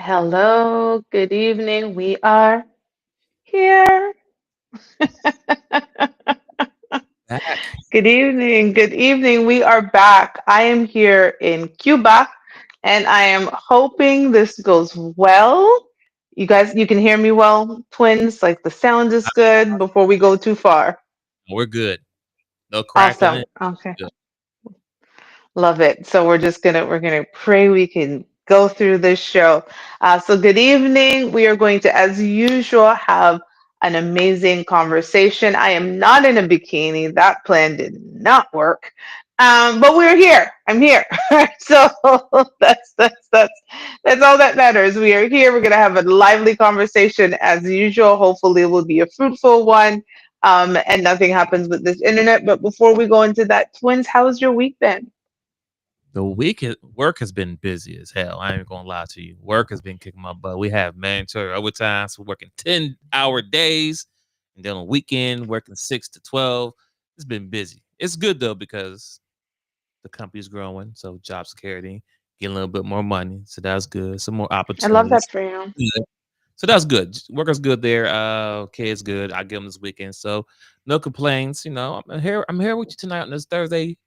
Hello, good evening. We are here. Back. Good evening. Good evening. We are back. I am here in Cuba and I am hoping this goes well. You guys, you can hear me well, twins? Like the sound is good before we go too far. We're good. No cracking Awesome. it. Okay. Good. Love it. So we're gonna pray we can go through this show. So good evening. We are going to, as usual, have an amazing conversation. I am not in a bikini. That plan did not work. But we're here. I'm here. So that's all that matters. We are here. We're gonna have a lively conversation as usual. Hopefully it will be a fruitful one. And nothing happens with this internet. But before we go into that, twins, how's your week been? Work has been busy as hell. I ain't gonna lie to you. Work has been kicking my butt. We have mandatory overtime, so we're working 10-hour days, and then on weekend working 6 to 12. It's been busy. It's good though because the company's growing, so job security, getting a little bit more money, so that's good. Some more I love opportunities. that for you. Yeah. So that's good. Worker's good there. Kids good. I give them this weekend, so no complaints. I'm here. I'm here with you tonight on this Thursday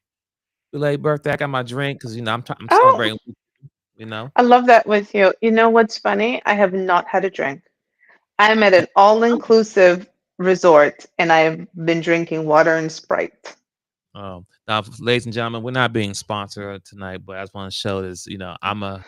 belated birthday. I got my drink because I'm Oh, celebrating. You know, I love that with you. You know what's funny? I have not had a drink. I'm at Oh, an all-inclusive resort and I've been drinking water and Sprite. now, ladies and gentlemen, we're not being sponsored tonight, but I just want to show this. I'm a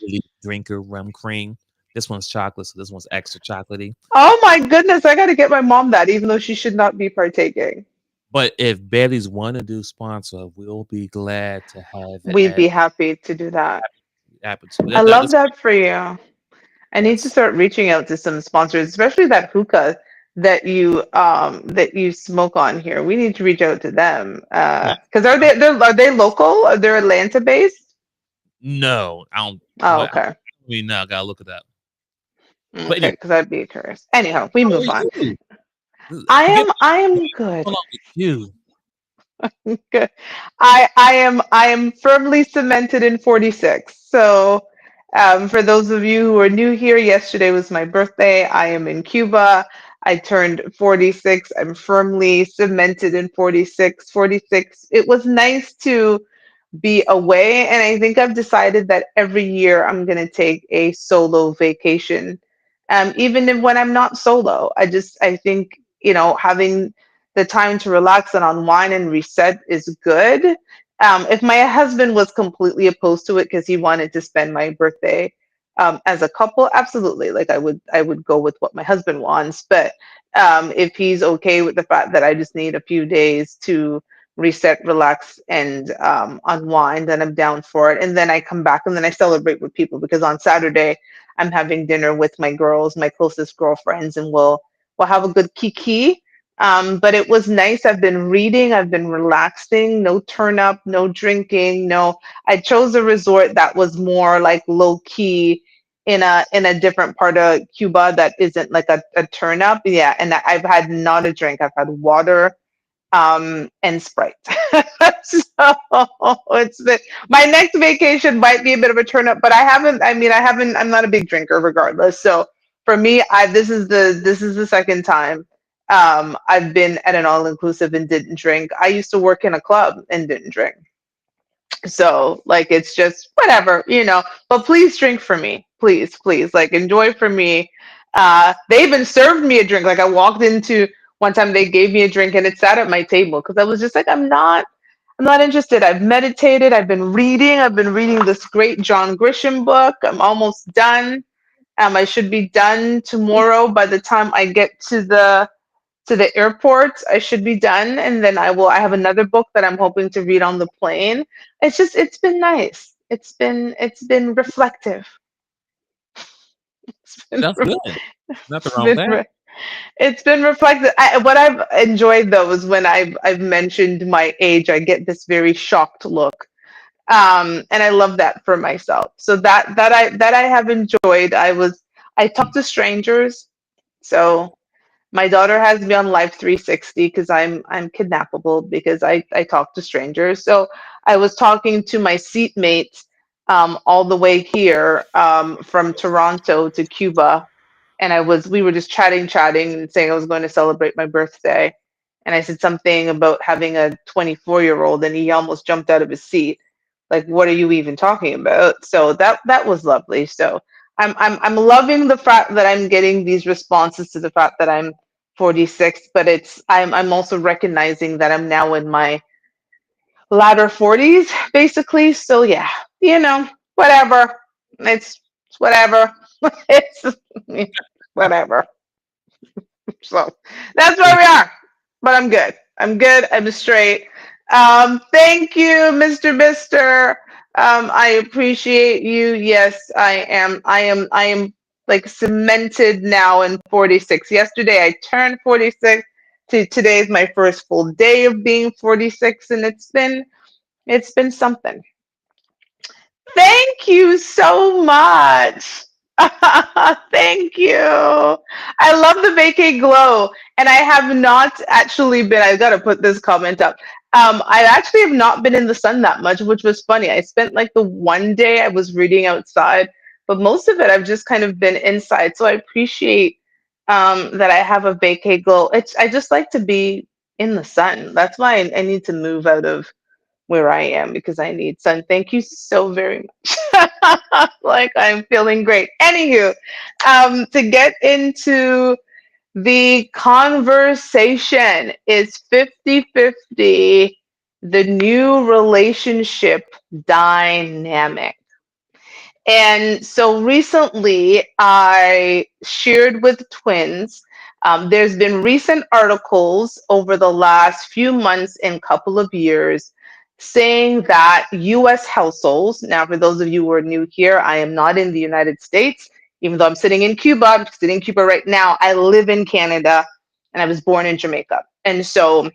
really drinker, rum cream. This one's chocolate, so this one's extra chocolatey. Oh my goodness, I got to get my mom that, even though she should not be partaking. But if Bailey's want to do sponsor, we'll be glad to have it We'd as be happy to do that. happen to. I love that for you. I need to Yes. start reaching out to some sponsors, especially that hookah that you smoke on here. We need to reach out to them. Yeah. Because are they local? Are they Atlanta based? No, I don't. Oh, What? I okay. mean, now I gotta look at that. But Okay, anyway, because I'd be curious. Anyhow, we how are move on. you? I Give am me I am what's good. going on with you. Good. I am firmly cemented in 46. So for those of you who are new here, yesterday was my birthday. I am in Cuba. I turned 46. I'm firmly cemented in 46. 46. It was nice to be away. And I think I've decided that every year I'm going to take a solo vacation. Even if when I'm not solo, I think, having the time to relax and unwind and reset is good. If my husband was completely opposed to it because he wanted to spend my birthday as a couple, absolutely. Like I would go with what my husband wants. But if he's okay with the fact that I just need a few days to reset, relax, and unwind, and I'm down for it. And then I come back and then I celebrate with people because on Saturday I'm having dinner with my girls, my closest girlfriends, and we'll have a good kiki. But it was nice. I've been reading, I've been relaxing, no turn up, no drinking, no. I chose a resort that was more like low key in a different part of Cuba that isn't like a turn up. Yeah, and I've had not a drink. I've had water and Sprite. So it's been my next vacation might be a bit of a turn up, but I'm not a big drinker regardless. So for me, this is the second time I've been at an all inclusive and didn't drink. I used to work in a club and didn't drink. So like it's just whatever. But please drink for me. Please, please. Like enjoy for me. They even served me a drink. Like I walked into one time they gave me a drink and it sat at my table because I was just like, I'm not interested. I've meditated, I've been reading this great John Grisham book. I'm almost done. I should be done tomorrow by the time I get to the airport. I should be done, and then I have another book that I'm hoping to read on the plane. It's been nice. It's been reflective. It's been That's re- good. Nothing it's wrong with been that. re- it's been reflective. What I've enjoyed though is when I've mentioned my age, I get this very shocked look. And I love that for myself. So that I have enjoyed. I talk to strangers. So my daughter has me on Life 360 because I'm kidnappable because I talk to strangers. So I was talking to my seatmate all the way here from Toronto to Cuba, and we were just chatting and saying I was going to celebrate my birthday, and I said something about having a 24-year-old, and he almost jumped out of his seat. Like, what are you even talking about? So that was lovely. So I'm loving the fact that I'm getting these responses to the fact that I'm 46, but I'm also recognizing that I'm now in my latter 40s, basically. So yeah, whatever. It's whatever. It's whatever. So that's where we are. But I'm good. I'm good. I'm straight. Thank you, Mr. Mister. I appreciate you. Yes, I am. I am like cemented now in 46. Yesterday I turned 46. Today is my first full day of being 46, and it's been something. Thank you so much. Thank you. I love the vacay glow. And I have not actually been, I gotta put this comment up. I actually have not been in the sun that much, which was funny. I spent like the one day I was reading outside, but most of it I've just kind of been inside. So I appreciate that I have a vacay glow. I just like to be in the sun. That's why I need to move out of where I am because I need sun. Thank you so very much. Like I'm feeling great. Anywho, to get into the conversation is 50-50, the new relationship dynamic. And so recently, I shared with twins. There's been recent articles over the last few months and couple of years saying that US households, now for those of you who are new here, I am not in the United States, even though I'm sitting in Cuba, I'm sitting in Cuba right now. I live in Canada and I was born in Jamaica. And so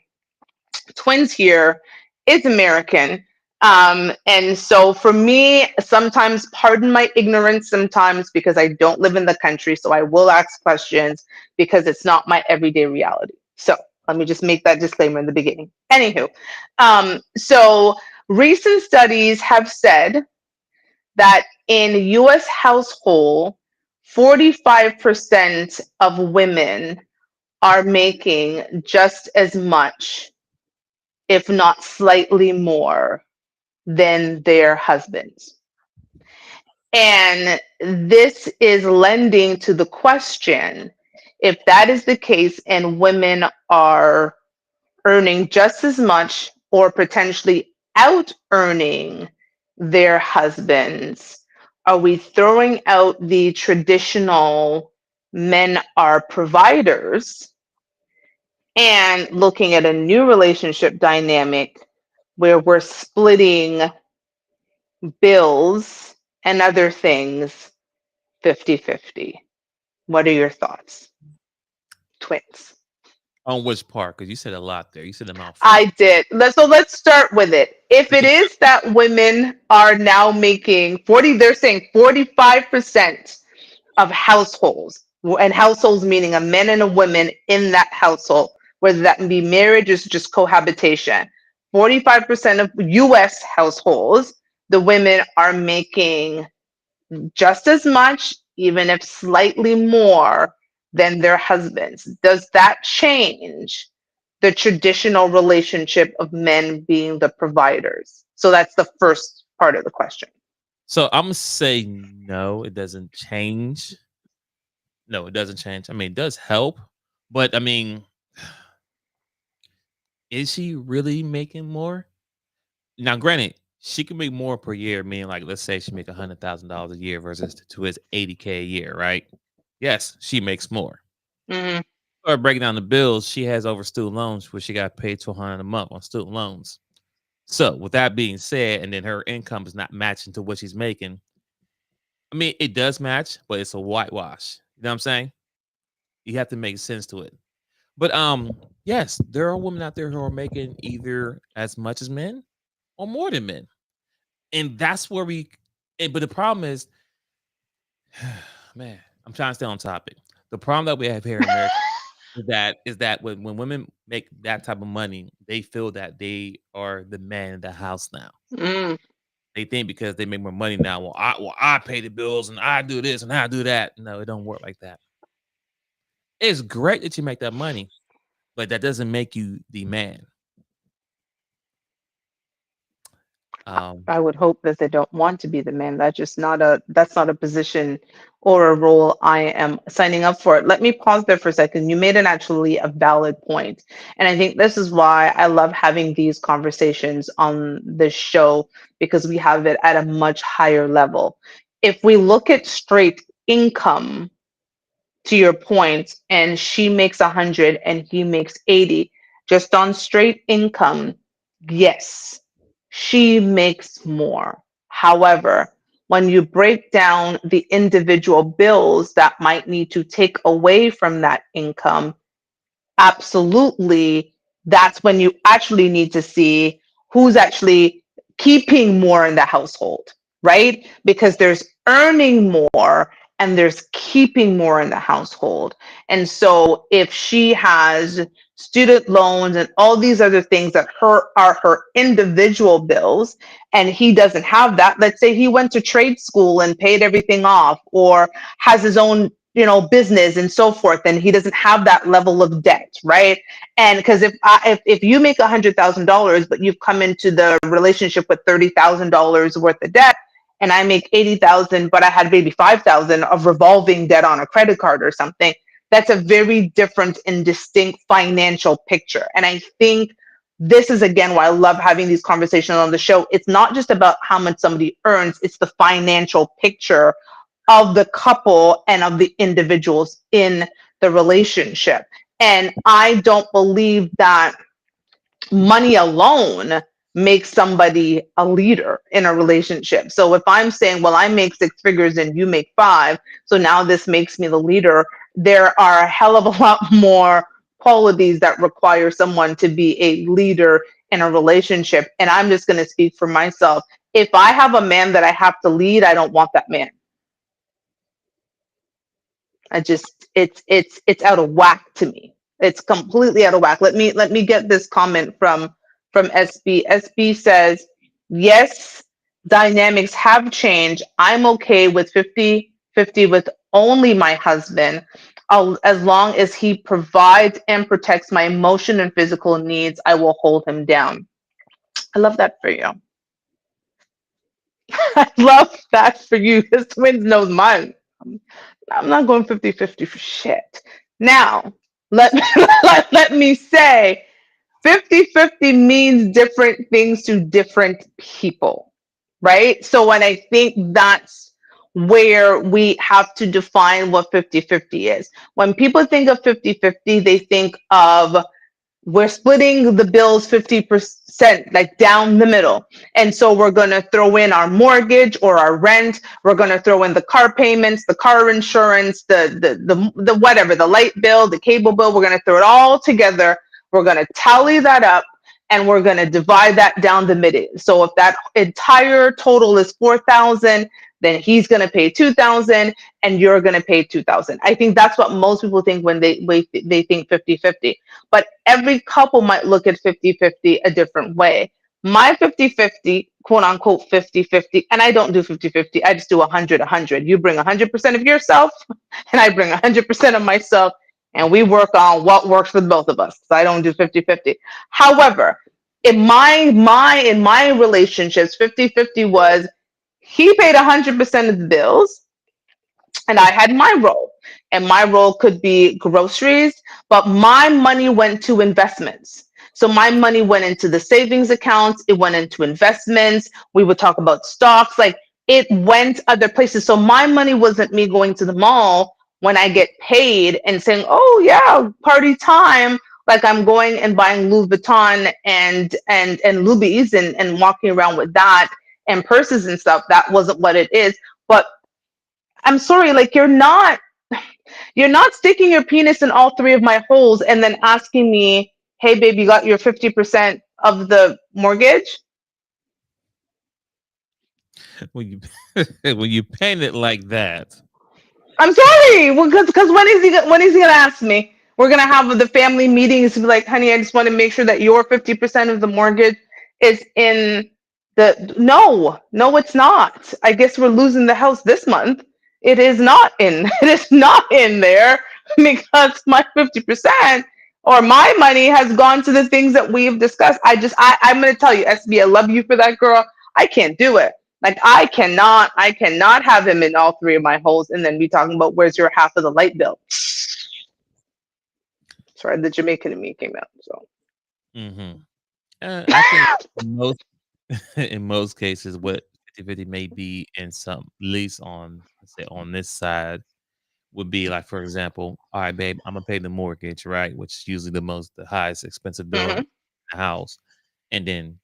twins here is American. And so for me, sometimes, pardon my ignorance sometimes because I don't live in the country. So I will ask questions because it's not my everyday reality. So let me just make that disclaimer in the beginning. Anywho, so recent studies have said that in US household, 45% of women are making just as much, if not slightly more, than their husbands. And this is lending to the question, if that is the case and women are earning just as much or potentially out earning their husbands, are we throwing out the traditional men are providers and looking at a new relationship dynamic where we're splitting bills and other things 50-50? What are your thoughts, twins? On which part? Because you said a lot there. You said a mouthful. I did. So let's start with it. If it is that women are now making 40, they're saying 45% of households, and households meaning a man and a woman in that household, whether that be marriage or just cohabitation. 45% of US households, the women are making just as much, even if slightly more, than their husbands. Does that change the traditional relationship of men being the providers? So that's the first part of the question. So I'm gonna say no, it doesn't change. No, it doesn't change. I mean, it does help, but I mean, is she really making more? Now, granted, she can make more per year, meaning like let's say she make $100,000 a year versus to his 80K a year, right? Yes, she makes more. Hmm. Or breaking down the bills, she has over student loans where she got paid 200 a month on student loans. So, with that being said, and then her income is not matching to what she's making. I mean, it does match, but it's a whitewash. You know what I'm saying? You have to make sense to it. But yes, there are women out there who are making either as much as men or more than men. And that's where but the problem is, man, I'm trying to stay on topic. The problem that we have here in America is that when women make that type of money, they feel that they are the man in the house now. Mm. They think because they make more money now, well, I pay the bills and I do this and I do that. No, it don't work like that. It's great that you make that money, but that doesn't make you the man. Um, I would hope that they don't want to be the man. That's not a position or a role I am signing up for. Let me pause there for a second. You made an actually a valid point. And I think this is why I love having these conversations on this show, because we have it at a much higher level. If we look at straight income, to your point, and she makes 100 and he makes 80, just on straight income, yes, she makes more. However, when you break down the individual bills that might need to take away from that income, absolutely, that's when you actually need to see who's actually keeping more in the household, right? Because there's earning more and there's keeping more in the household. And so if she has student loans and all these other things that are her individual bills, and he doesn't have that, let's say he went to trade school and paid everything off, or has his own business and so forth, and he doesn't have that level of debt, right? And because if you make $100,000 but you've come into the relationship with $30,000 worth of debt, and I make 80,000 but I had maybe 5,000 of revolving debt on a credit card or something, that's a very different and distinct financial picture. And I think this is again why I love having these conversations on the show. It's not just about how much somebody earns, it's the financial picture of the couple and of the individuals in the relationship. And I don't believe that money alone makes somebody a leader in a relationship. So if I'm saying, well, I make six figures and you make five, so now this makes me the leader, there are a hell of a lot more qualities that require someone to be a leader in a relationship. And I'm just going to speak for myself. If I have a man that I have to lead, I don't want that man. I just it's out of whack to me. It's completely out of whack. Let me get this comment from SB. SB says, "Yes, dynamics have changed. I'm okay with 50-50 with only my husband. As long as he provides and protects my emotion and physical needs, I will hold him down." I love that for you. I love that for you. This twins knows mine. I'm not going 50-50 for shit. Now, let me, let me say 50-50 means different things to different people, right? So when I think that's where we have to define what 50-50 is. When people think of 50-50, they think of we're splitting the bills 50%, like down the middle. And so we're going to throw in our mortgage or our rent. We're going to throw in the car payments, the car insurance, the whatever, the light bill, the cable bill. We're going to throw it all together. We're going to tally that up and we're going to divide that down the middle. So if that entire total is 4,000, then he's going to pay 2,000 and you're going to pay 2,000. I think that's what most people think when they think 50-50. But every couple might look at 50-50 a different way. My 50-50, quote unquote 50-50, and I don't do 50-50, I just do 100-100. You bring 100% of yourself and I bring 100% of myself, and we work on what works for both of us. So I don't do 50-50. However, in my relationships, 50-50 was he paid 100% of the bills and I had my role. And my role could be groceries, but my money went to investments. So my money went into the savings accounts, it went into investments. We would talk about stocks, like it went other places. So my money wasn't me going to the mall when I get paid and saying, "Oh yeah, party time." Like I'm going and buying Louis Vuitton and Louis and walking around with that and purses and stuff. That wasn't what it is. But I'm sorry, like you're not sticking your penis in all three of my holes and then asking me, "Hey babe, you got your 50% of the mortgage?" when you when you paint it like that, I'm sorry. Well, because when is he gonna ask me? We're gonna have the family meetings to be like, "Honey, I just want to make sure that your 50% of the mortgage is in No, it's not. I guess we're losing the house this month. It is not in. It is not in there because my 50% or my money has gone to the things that we've discussed. I'm going to tell you, SB, I love you for that, girl. I can't do it. Like I cannot have him in all three of my holes and then be talking about where's your half of the light bill. Sorry, the Jamaican in me came out. So Mm-hmm. I think most in most cases, what 50-50 may be in some, at least on, let's say, on this side, would be like, for example, all right, babe, I'm gonna pay the mortgage, right? Which is usually the highest expensive bill in mhm. the house. And then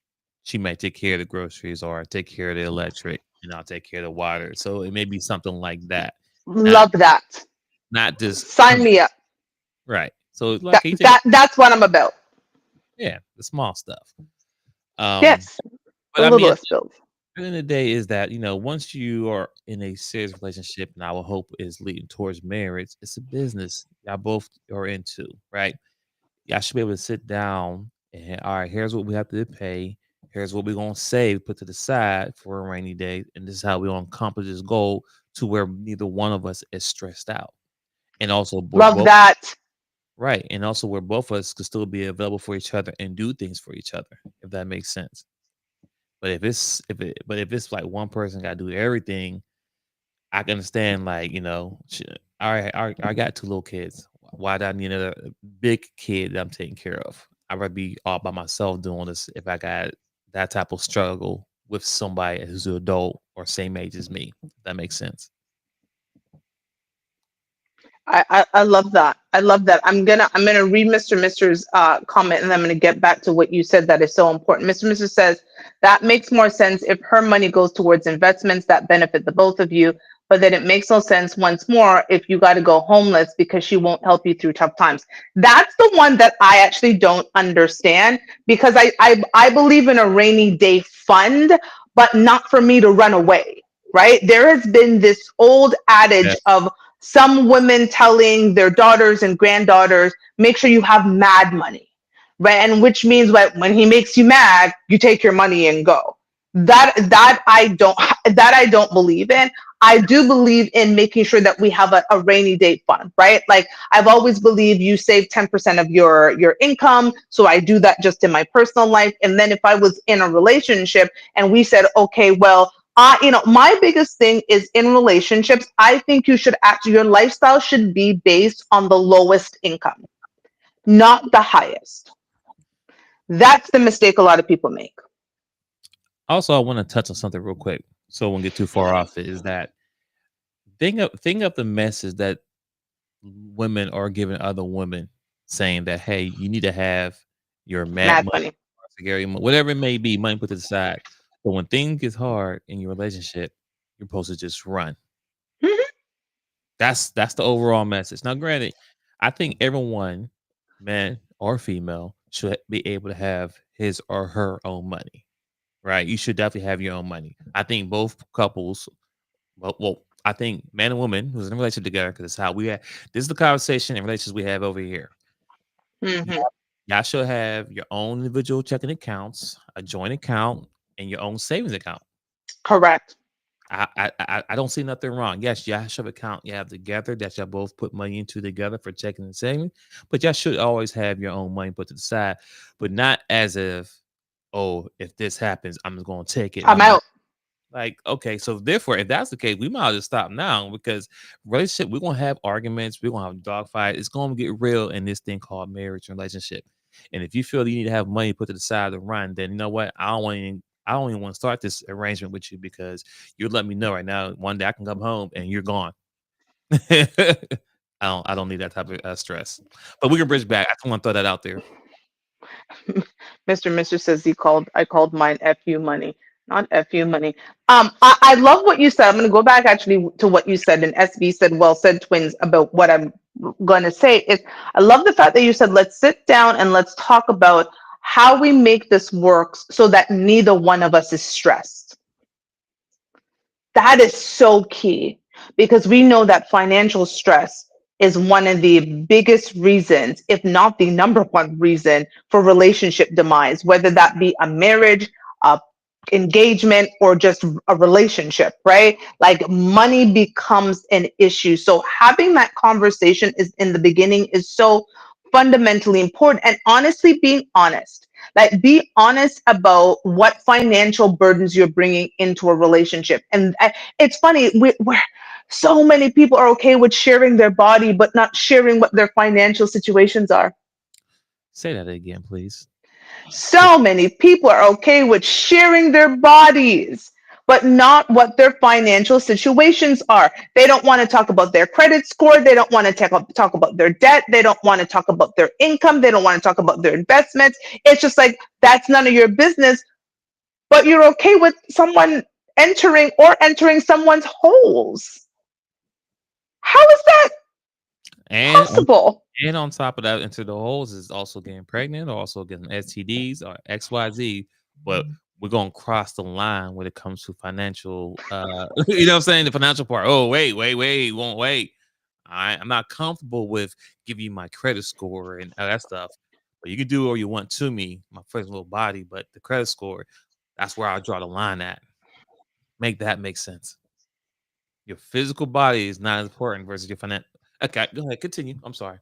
she might take care of the groceries or take care of the electric, and I'll take care of the water. So it may be something like that. Not Love that. not just Sign me up. right. So like That can you take that that's what I'm about. yeah, the small stuff. Um, Yes, but the I mean, littlest bills. the end of the day is that once you are in a serious relationship, and our hope is leading towards marriage, it's a business y'all both are into, right? Y'all should be able to sit down and all right, here's what we have to pay. Here's what we're gonna save, put to the side for a rainy day, and this is how we're gonna accomplish this goal to where neither one of us is stressed out, and also we're Love both that. right, and also where both of us could still be available for each other and do things for each other, if that makes sense. But if it's like one person got to do everything, I can understand, like, all right, I got two little kids. Why do I need another big kid that I'm taking care of? I'd rather be all by myself doing this if I got that type of struggle with somebody who's an adult or same age as me. If that makes sense. I love that. I love that. I'm gonna read Mr. Mister's comment and I'm gonna get back to what you said that is so important. Mr. Mister says that makes more sense if her money goes towards investments that benefit the both of you, but then it makes no sense once more if you got to go homeless because she won't help you through tough times. That's the one that I actually don't understand because I believe in a rainy day fund, but not for me to run away. Right? There has been this old Yeah. adage of some women telling their daughters and granddaughters, make sure you have mad money, right? And which means that when he makes you mad, you take your money and go. That I don't believe in. I do believe in making sure that we have a rainy day fund, right? Like I've always believed you save 10% of your income. So I do that just in my personal life. And then if I was in a relationship and we said, okay, well, my biggest thing is in relationships, I think you should actually, your lifestyle should be based on the lowest income, not the highest. That's the mistake a lot of people make. Also, I want to touch on something real quick, so I won't get too far off it. Is that think of the message that women are giving other women, saying that, hey, you need to have your mat Mad money, money. whatever it may be, money put to the side. But when things get hard in your relationship, you're supposed to just run. Mhm. That's the overall message. Now, granted, I think everyone, man or female, should be able to have his or her own money. Right? You should definitely have your own money. I think both couples, well, I think man and woman who's in a relationship together, because it's how we have. This is the conversation and relationships we have over here. Mhm. Y'all should have your own individual checking accounts, a joint account, and your own savings account. Correct. I don't see nothing wrong. Yes, y'all should have account you have together that y'all both put money into together for checking and saving, but y'all should always have your own money put to the side, but not as if, oh, if this happens, I'm just gonna take it and I'm I'm not out. like, okay. So therefore, if that's the case, we might as well stop now because relationship, we're gonna have arguments, we're gonna have dogfight. It's gonna get real in this thing called marriage and relationship. And if you feel you need to have money put to the side to run, then you know what? I don't even want to start this arrangement with you because you let me know right now. One day I can come home and you're gone. I don't need that type of stress. But we can bridge back. I just want to throw that out there. Mr. Mister says I called mine FU money, not FU money. I love what you said. I'm gonna go back actually to what you said, and SB said, well said, twins, about what I'm gonna say is I love the fact that you said let's sit down and let's talk about how we make this work so that neither one of us is stressed. That is so key because we know that financial stress is one of the biggest reasons, if not the number one reason, for relationship demise, whether that be a marriage, a engagement or just a relationship, right? Like money becomes an issue. So having that conversation is in the beginning is so fundamentally important. And honestly, being honest, like be honest about what financial burdens you're bringing into a relationship. And it's funny, we're so many people are okay with sharing their body, but not sharing what their financial situations are. Say that again, please. So many people are okay with sharing their bodies, but not what their financial situations are. They don't want to talk about their credit score. They don't want to talk about their debt. They don't want to talk about their income. They don't want to talk about their investments. It's just like, that's none of your business, but you're okay with someone entering someone's holes. How is that And possible? And on top of that, into the holes is also getting pregnant, or also getting STDs or XYZ. But we're gonna cross the line when it comes to financial. You know what I'm saying? The financial part. Oh, wait, won't wait. I'm not comfortable with giving you my credit score and all that stuff. But you can do all you want to me, my first little body. But the credit score, that's where I draw the line at. Make that make sense. Your physical body is not as important versus your financial. Okay, go ahead, continue. I'm sorry.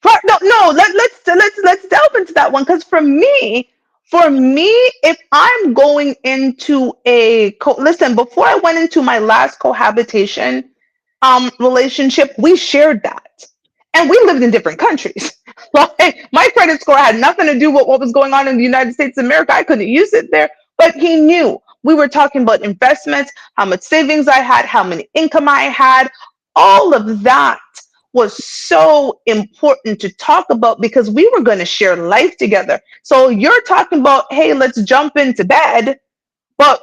Right, no, no. Let's delve into that one because for me, if I'm going into listen, before I went into my last cohabitation relationship, we shared that, and we lived in different countries. Like my credit score had nothing to do with what was going on in the United States of America. I couldn't use it there, but he knew. We were talking about investments, how much savings I had, how many income I had, all of that was so important to talk about because we were going to share life together. So you're talking about, hey, let's jump into bed, but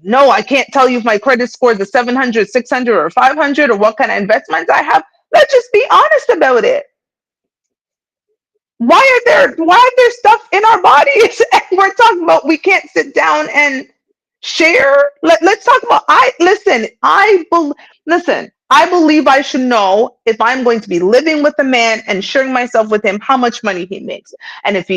no, I can't tell you if my credit score is a 700, 600, or 500, or what kind of investments I have. Let's just be honest about it. Why are there stuff in our bodies and we're talking about we can't sit down and share? Let's talk about listen, I believe I should know if I'm going to be living with a man and sharing myself with him how much money he makes, and if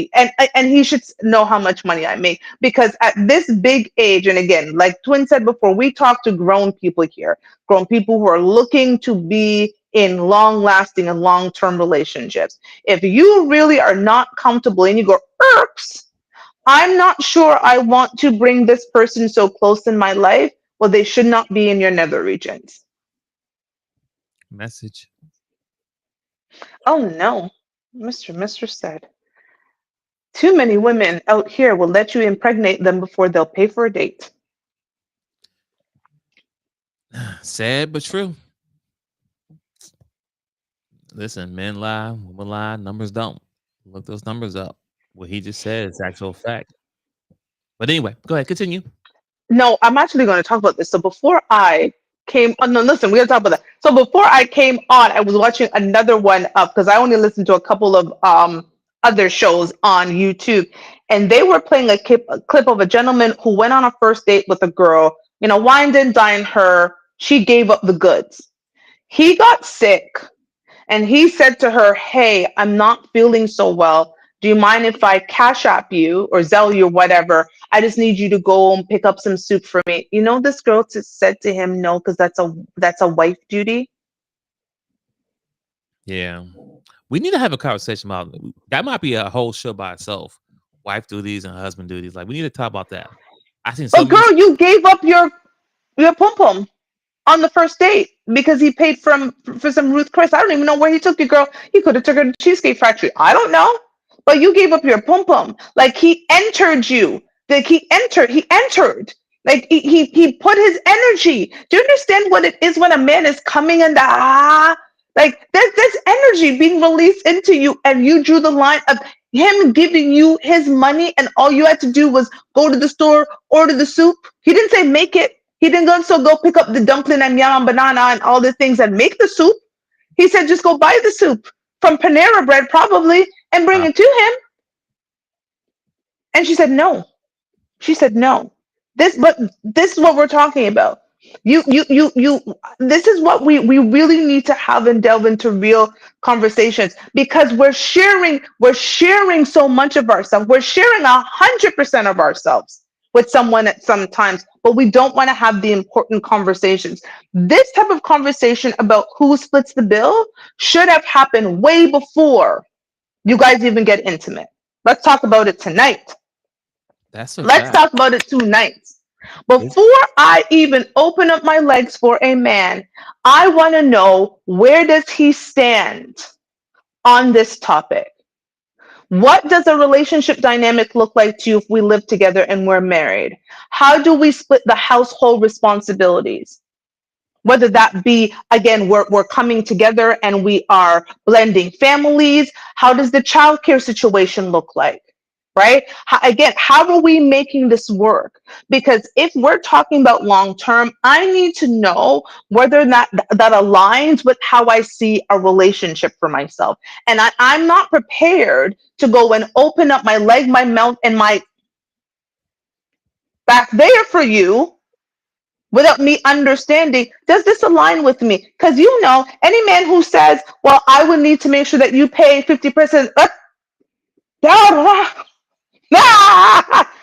and he should know how much money I make, because at this big age, and again, like Twin said before, we talk to grown people here, grown people who are looking to be in long lasting and long term relationships. If you really are not comfortable and you go, irks, I'm not sure I want to bring this person so close in my life, well, they should not be in your nether regions. Message. Oh no, Mr. said. Too many women out here will let you impregnate them before they'll pay for a date. Sad but true. Listen, men lie, women lie, numbers don't. Look those numbers up. What he just said is actual fact. But anyway, go ahead, continue. No, I'm actually going to talk about this. So before I came on, no, listen, we're going to talk about that. So before I came on, I was watching another one up because I only listened to a couple of other shows on YouTube, and they were playing a clip of a gentleman who went on a first date with a girl, wined and dined her. She gave up the goods. He got sick. And he said to her, hey, I'm not feeling so well. Do you mind if I cash app you or Zelle you or whatever? I just need you to go and pick up some soup for me. This girl said to him, no, because that's a wife duty. Yeah. We need to have a conversation about that. Might be a whole show by itself. Wife duties and husband duties. Like we need to talk about that. I seen so But many. girl, you gave up your pom pom on the first date because he paid for some Ruth Chris. I don't even know where he took you, girl. He could have took her to Cheesecake Factory. I don't know. But you gave up your pom pom. Like he entered you. Like he entered. Like he put his energy. Do you understand what it is when a man is coming and like there's energy being released into you, and you drew the line of him giving you his money, and all you had to do was go to the store, order the soup. He didn't say make it. He didn't go pick up the dumpling and yam and banana and all the things and make the soup. He said just go buy the soup from Panera Bread probably and bring Uh, it to him. And she said no. She said no. This is what we're talking about. You this is what we really need to have and delve into real conversations, because we're sharing so much of ourselves. We're sharing 100% of ourselves. with someone at some times, but we don't want to have the important conversations. This type of conversation about who splits the bill should have happened way before you guys even get intimate. Let's talk about it tonight. That's a Let's fact. talk about it tonight. It's Before I even open up my legs for a man, I want to know, where does he stand on this topic? What does a relationship dynamic look like to you if we live together and we're married? How do we split the household responsibilities? Whether that be, again, we're coming together and we are blending families. How does the childcare situation look like? Right? Again, how are we making this work? Because if we're talking about long term, I need to know whether or not that aligns with how I see a relationship for myself. And I'm not prepared to go and open up my leg, my mouth, and my back there for you without me understanding, does this align with me? Because any man who says, well, I would need to make sure that you pay 50%,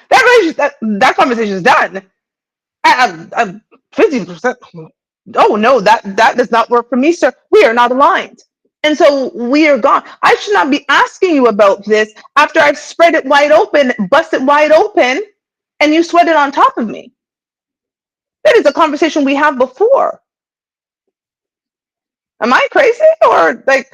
that conversation is done. 50%. Oh no, that does not work for me, sir. We are not aligned. And so we are gone. I should not be asking you about this after I've spread it wide open, bust it wide open, and you sweat it on top of me. That is a conversation we have before. Am I crazy or like?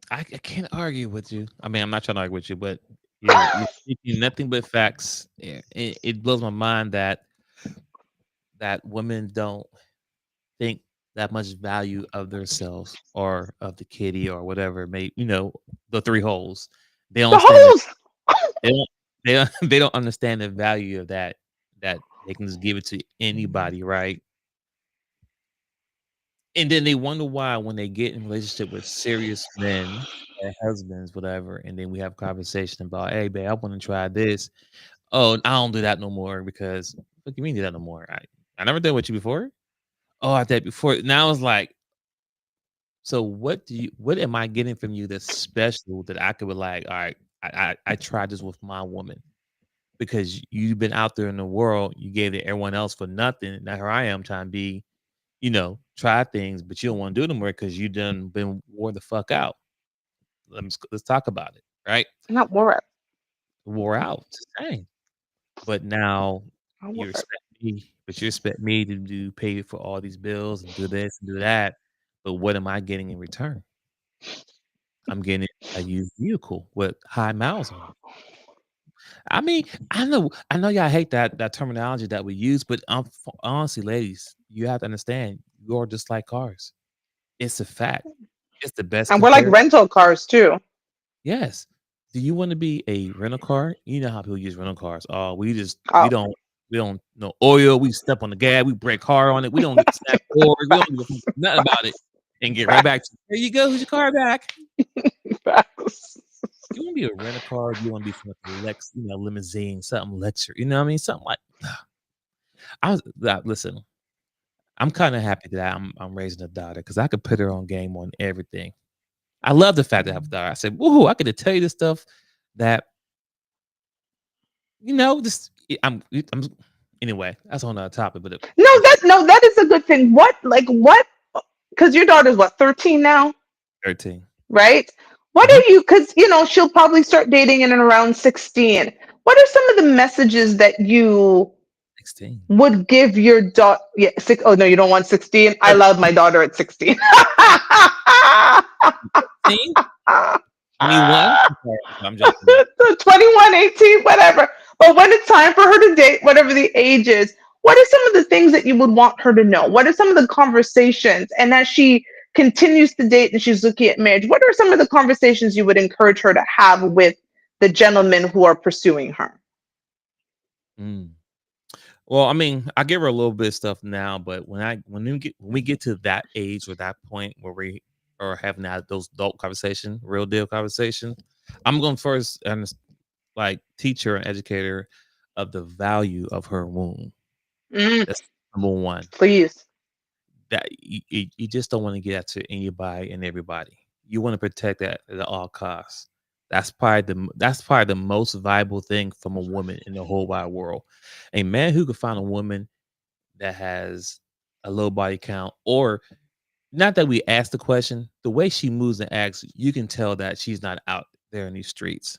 I can't argue with you. I mean, I'm not trying to argue with you, but you're speaking nothing but facts. Yeah, it blows my mind that women don't think that much value of themselves or of the kitty or whatever may the three holes. They don't The understand that holes. they don't they don't understand the value of that they can just give it to anybody, right? And then they wonder why when they get in relationship with serious men or husbands, whatever, and then we have conversation about, hey, babe, I want to try this. Oh, I don't do that no more because what do you mean do that no more? I never did with you before. Oh, I did before. Now it's like, so what am I getting from you that's special that I could be like, all right, I tried this with my woman because you've been out there in the world, you gave it to everyone else for nothing. Now here I am trying to be try things, but you don't want to do it anymore because you done been wore the fuck out. Let's talk about it, right? Not war. Wore out, dang. But now Not war. you expect me to do pay for all these bills and do this and do that. But what am I getting in return? I'm getting a used vehicle with high miles on it. I mean, I know y'all hate that terminology that we use, but honestly, ladies, you have to understand you're just like cars. It's a fact. It's the best And we're like comparison. rental cars too. Yes. Do you wanna be a rental car? You know how people use rental cars. Oh, Oh, we don't no oil, we step on the gas, we brake hard on it, we don't snap cords, we don't give a nothing about it and get right back to, "Here you go, here's your car back." facts. You wanna be a rental car, you wanna be from like a limousine, something luxury, you know what I mean? Something like listen, I'm kinda happy that I'm raising a daughter because I could put her on game on everything. I love the fact that I have a daughter. I said, "Woohoo, I get to tell you this stuff that just I'm anyway, that's on another topic, but No, that is a good thing. What? Because your daughter's what, 13 now, 13. right? What Mhm. are you? Because she'll probably start dating in and around 16. What are some of the messages that you 16. would give your daughter? Yeah, six. Oh no, you don't want 16. I love my daughter at 16. 13? 21? I'm sorry, I'm joking. 21, 18, whatever. But when it's time for her to date, whatever the age is, what are some of the things that you would want her to know? What are some of the conversations? And as she continues to date and she's looking at marriage, what are some of the conversations you would encourage her to have with the gentlemen who are pursuing her? Mm. Well, I mean, I give her a little bit of stuff now, but when we get to that age or that point where we are having those adult conversation, real deal conversation, I'm going first and like teach her and educate her of the value of her womb. Mm, That's number one. please. That you just don't want to get that to anybody and everybody. You want to protect that at all costs. That's probably the most valuable thing from a woman in the whole wide world. A man who could find a woman that has a low body count, or not that we ask the question, the way she moves and acts, you can tell that she's not out there in these streets.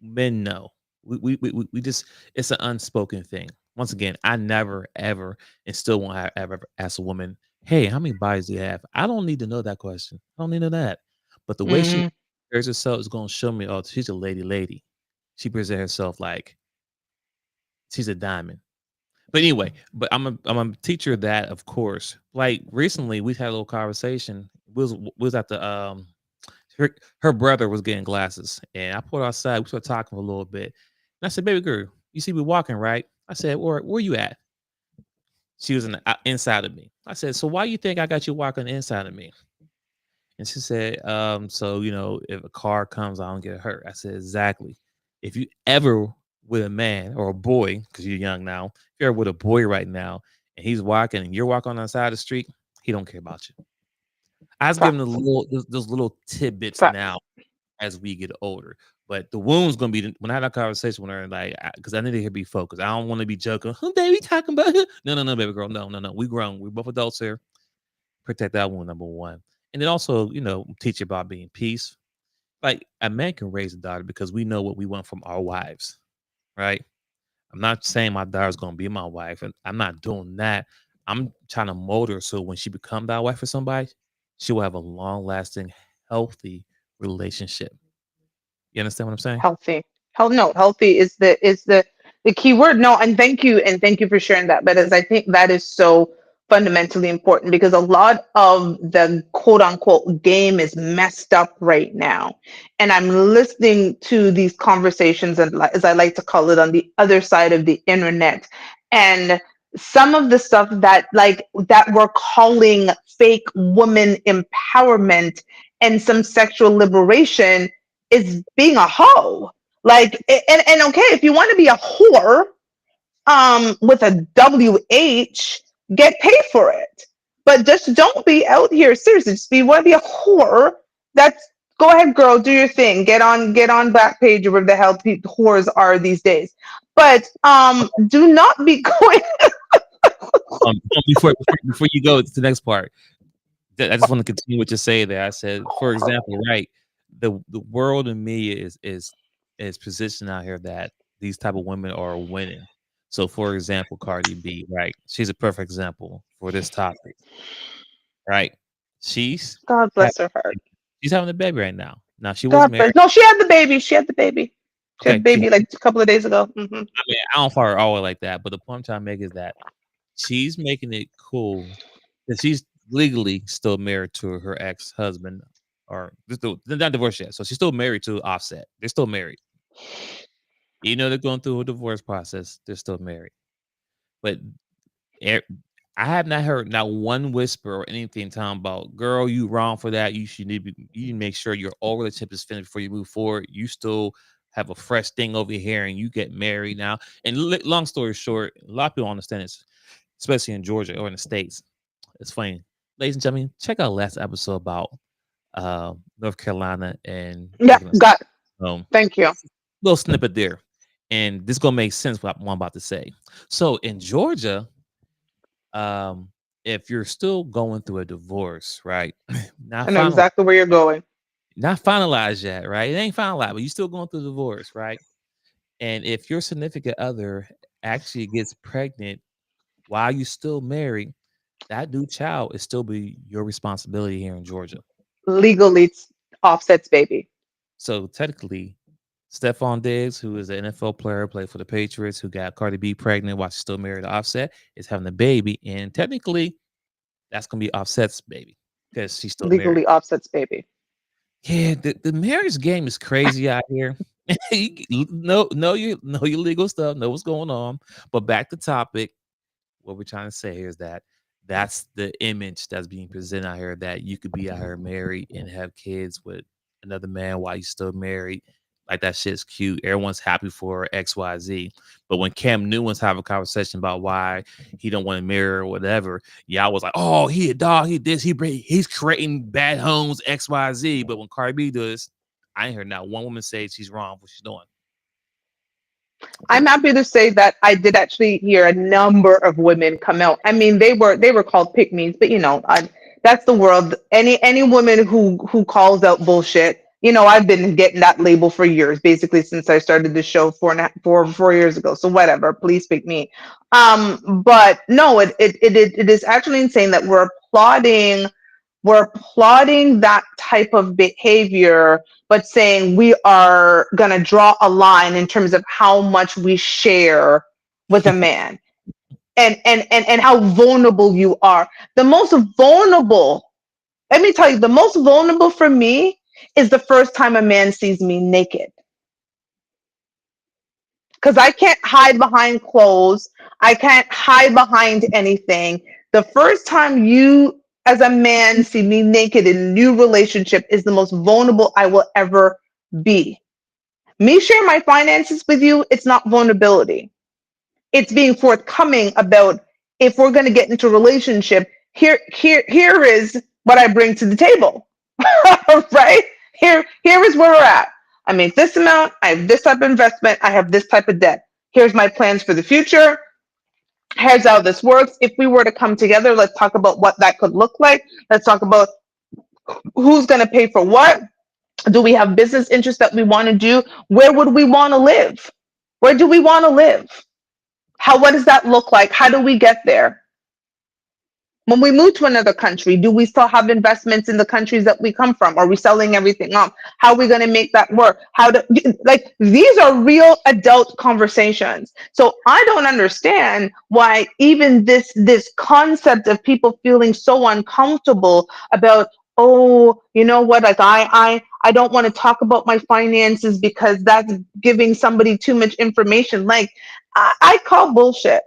Men know. We just, it's an unspoken thing. Once again, I never ever and still won't ever ask a woman, "Hey, how many bodies do you have?" I don't need to know that question. I don't need to know that. But the way she Hmm. carries herself is going to show me, oh, she's a lady. She presents herself like she's a diamond. But anyway, but I'm a teacher that, of course. Like recently, we had a little conversation. We was at the her, her brother was getting glasses, and I pulled her outside. We started talking for a little bit, and I said, "Baby girl, you see me walking, right?" I said, where you at?" She was inside of me. I said, "So why you think I got you walking inside of me?" And she said, so if a car comes, I don't get hurt." I said, "Exactly. If you ever with a man or a boy, because you're young now, if you're with a boy right now and he's walking and you're walking on the side of the street, he don't care about you." I was giving a Facts. little those little tidbits Facts. now as we get older. But the wound's gonna be when I had a conversation with her, like, because I need to be focused. I don't want to be joking. Who baby talking about? No, no, no, baby girl. No, no, no. We grown. We're both adults here. Protect that wound, number one. And then also, teach about being peace. Like a man can raise a daughter because we know what we want from our wives, right? I'm not saying my daughter's gonna be my wife, and I'm not doing that. I'm trying to mold her so when she become that wife for somebody, she will have a long lasting, healthy relationship. You understand what I'm saying? Healthy. No, healthy is the key word. No, and thank you for sharing that. But as I think that is so fundamentally important because a lot of the quote unquote game is messed up right now. And I'm listening to these conversations, and as I like to call it, on the other side of the internet. And some of the stuff that we're calling fake woman empowerment and some sexual liberation is being a hoe. And okay, if you want to be a whore, with a WH, get paid for it. But just don't be out here. Seriously, just be want to be a whore. That's Go ahead, girl, do your thing. Get on Backpage or whatever the hell whores are these days. But do not be going. Before you go to the next part, I just want to continue what you say there. I said, for example, right, the world and media is positioned out here that these type of women are winning. So, for example, Cardi B, right? She's a perfect example for this topic, right? She's God having, bless her heart. she's having a baby right now. Now she was God bless. married. No, she had the baby. She had the baby. She had Okay, the baby like a couple of days ago. I mean, I don't follow her all like that, but the point I'm trying to make is that she's making it cool that she's legally still married to her ex-husband, or they're not divorced yet. So she's still married to Offset. They're still married. Even though they're going through a divorce process, they're still married. But e- I have not heard not one whisper or anything talking about, girl, you wrong for that. You need to make sure your old relationship is finished before you move forward. You still have a fresh thing over here and you get married now. And long story short, a lot of people understand this, especially in Georgia or in the States. It's funny. Ladies and gentlemen, check out last episode about North Carolina and Yeah, taking us got. home. Thank you. Little snippet there. And this gonna make sense what I'm about to say. So in Georgia, um, if you're still going through a divorce, right? Not I know final, exactly where you're going. not finalized yet, right? It ain't finalized, but you still going through divorce, right? And if your significant other actually gets pregnant while you still married, that new child is still be your responsibility here in Georgia. Legally, it's Offset's baby. So technically, Stephon Diggs, who is an NFL player, played for the Patriots, who got Cardi B pregnant while she's still married to Offset, is having a baby, and technically, that's gonna be Offset's baby because she's still married. Legally, Offset's baby. Yeah, the marriage game is crazy out here. Know your legal stuff, know what's going on. But back to topic, what we're trying to say here is that that's the image that's being presented out here, that you could be out here married and have kids with another man while you still married. Like that shit's cute. Everyone's happy for XYZ. But when Cam Newton's having a conversation about why he don't want to marry or whatever, y'all was like, "Oh, he a dog, he this, he's creating bad homes, XYZ." But when Cardi B does, I ain't heard not one woman say she's wrong for what she's doing. I'm happy to say that I did actually hear a number of women come out. I mean, they were called pick me's, but that's the world. Any woman who calls out bullshit. I've been getting that label for years, basically since I started the show 4 years ago. So whatever, please pick me. But no, it is actually insane that we're applauding that type of behavior, but saying we are going to draw a line in terms of how much we share with a man, and how vulnerable you are. The most vulnerable, let me tell you, the most vulnerable for me is the first time a man sees me naked, because I can't hide behind clothes. I can't hide behind anything. The first time you, as a man, see me naked in a new relationship is the most vulnerable I will ever be. Me share my finances with you, it's not vulnerability. It's being forthcoming about, if we're going to get into a relationship, here is what I bring to the table. Right? Here is where we're at. I make this amount, I have this type of investment, I have this type of debt. Here's my plans for the future. Here's how this works. If we were to come together, let's talk about what that could look like. Let's talk about who's going to pay for what. Do we have business interests that we want to do? Where would we want to live? Where do we want to live? What does that look like? How do we get there? When we move to another country, do we still have investments in the countries that we come from? Are we selling everything off? How are we going to make that work? These are real adult conversations. So I don't understand why even this concept of people feeling so uncomfortable about, oh, you know what, like I don't want to talk about my finances because that's giving somebody too much information. Like, I call bullshit.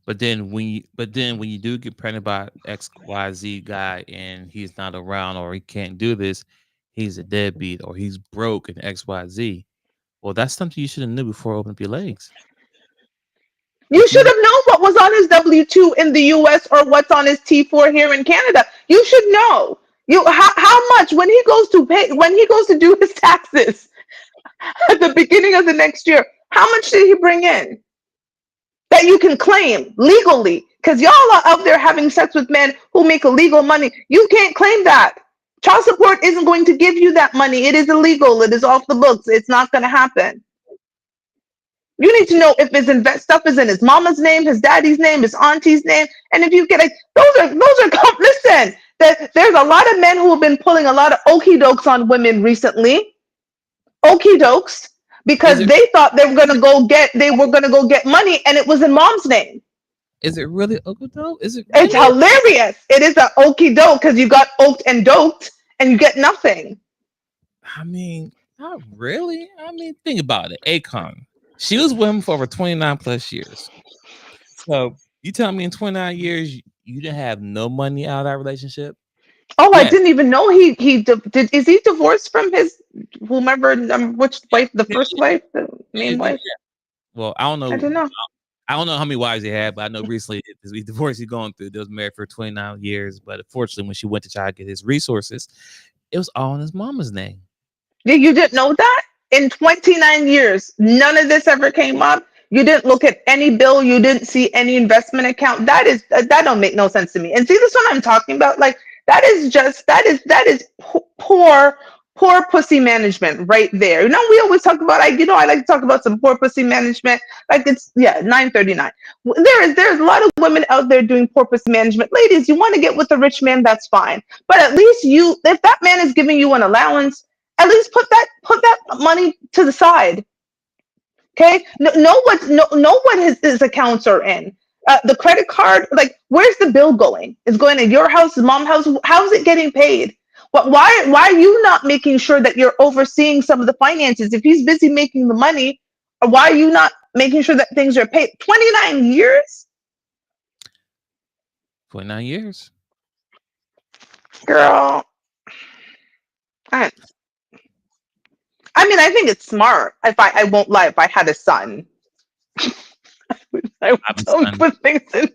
But then when you do get pregnant by XYZ guy and he's not around or he can't do this, he's a deadbeat or he's broke and XYZ. Well, that's something you should have knew before opening up your legs. You If should you have known what was on his W-2 in the US or what's on his T4 here in Canada. You should know. How much when he goes to do his taxes at the beginning of the next year, how much did he bring in that you can claim legally? Because y'all are out there having sex with men who make illegal money. You can't claim that. Child support isn't going to give you that money. It is illegal. It is off the books. It's not going to happen. You need to know if his stuff is in his mama's name, his daddy's name, his auntie's name, and if you get it, listen. There's a lot of men who have been pulling a lot of okey dokes on women recently, okey dokes, is because it they thought they were gonna go get money, and it was in mom's name. is it really Okudo? Is it It's really? hilarious. It is an okey doke because you got oked and doked, and you get nothing. I mean, not really. I mean, think about it. Akon. She was with him for over 29 plus years. So you tell me in 29 years you didn't have no money out of that relationship? Oh, I Yes. didn't even know did. Is he divorced from his whomever? Which wife? The first wife, the main Yeah. wife? Well, I don't I know. don't know. I don't know how many wives he had, but I know recently the divorce he's going through. They was married for 29 years, but unfortunately, when she went to try to get his resources, it was all in his mama's name. Yeah, you didn't know that? In 29 years, none of this ever came up. You didn't look at any bill. You didn't see any investment account. That don't make no sense to me. And see, this one I'm talking about, like that is poor pussy management right there. We always talk about. I like to talk about some poor pussy management. Like, it's, yeah, 9:39. There's a lot of women out there doing poor pussy management. Ladies, you want to get with a rich man, that's fine. But at least if that man is giving you an allowance, at least put that money to the side. Okay, know what his accounts are in. The credit card, like, where's the bill going? It's going to your house, mom's house. How's it getting paid? Why are you not making sure that you're overseeing some of the finances? If he's busy making the money, why are you not making sure that things are paid? 29 years, 29 years. girl. I, I mean, I think it's smart. If I won't lie, if I had a son, I would I have a tell him to son. put things in.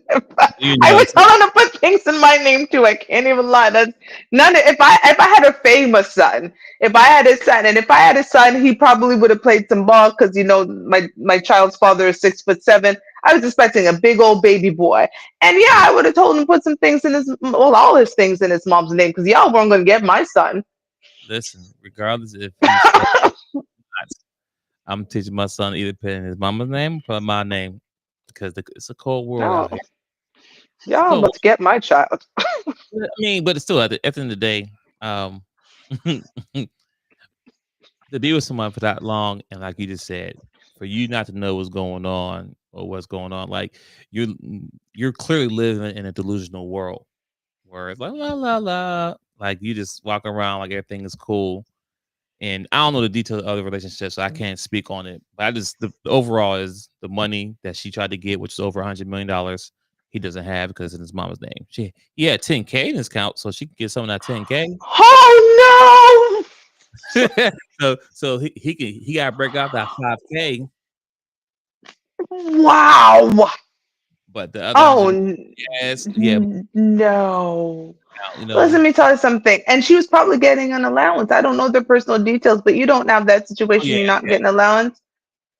You I know, would tell him to put things in my name too. I can't even lie. That's none. If I had a famous son, if I had a son, and if I had a son, he probably would have played some ball because my child's father is 6'7". I was expecting a big old baby boy, and yeah, I would have told him to put some things in all his things in his mom's name because y'all weren't going to get my son. listen, regardless if he said not, I'm teaching my son either put in his mama's name or put my name because it's a cold world No, out here. It's a y'all cold about to get my child. world. I mean, but it's still at the end of the day, um, to be with someone for that long, and like you just said, for you not to know what's going on or what's going on, like you're you're clearly living in a delusional world where it's like la la la, like you just walk around like everything is cool. And I don't know the details of the relationship, so I can't speak on it. But I just the overall is the money that she tried to get, which is over $100 million. He doesn't have because it's in his mama's name. He had 10K in his account, so she could get some of that 10K. Oh He got to break out that 5K, no! Wow! but the other Oh 100 yes, yeah, no! you Listen, know, let me tell you something. And she was probably getting an allowance. I don't know the personal details, but you don't have that oh situation. yeah, You're not yeah, getting allowance.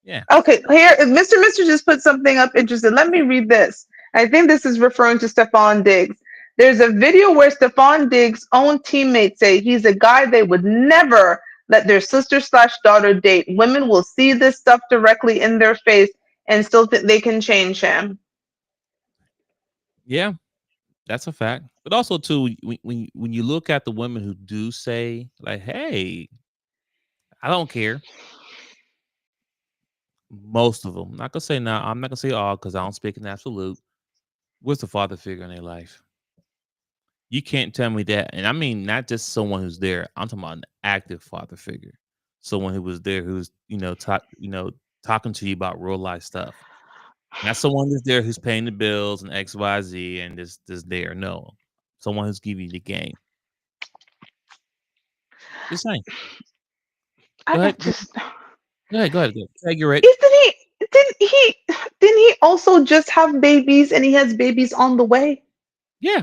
yeah. Okay, here, Mr. just put something up interesting. Let me read this. I think this is referring to Stefan Diggs. There's a video where Stefan Diggs' own teammates say he's a guy they would never let their sister/daughter date. Women will see this stuff directly in their face and still think they can change him. Yeah, that's a fact. But also too, when you look at the women who do say like, "Hey, I don't care," most of them. Not gonna say now. I'm not gonna say all because I don't speak in absolute. What's the father figure in their life? You can't tell me that, and I mean not just someone who's there. I'm talking about an active father figure, someone who was there, who's talking to you about real life stuff. Not someone who's there who's paying the bills and X, Y, Z, and just there. No, someone who's giving you the game. Just saying. Go I ahead. Go just go ahead. Go ahead. Go ahead. Figure it. isn't he? Didn't he also just have babies and he has babies on the way? Yeah.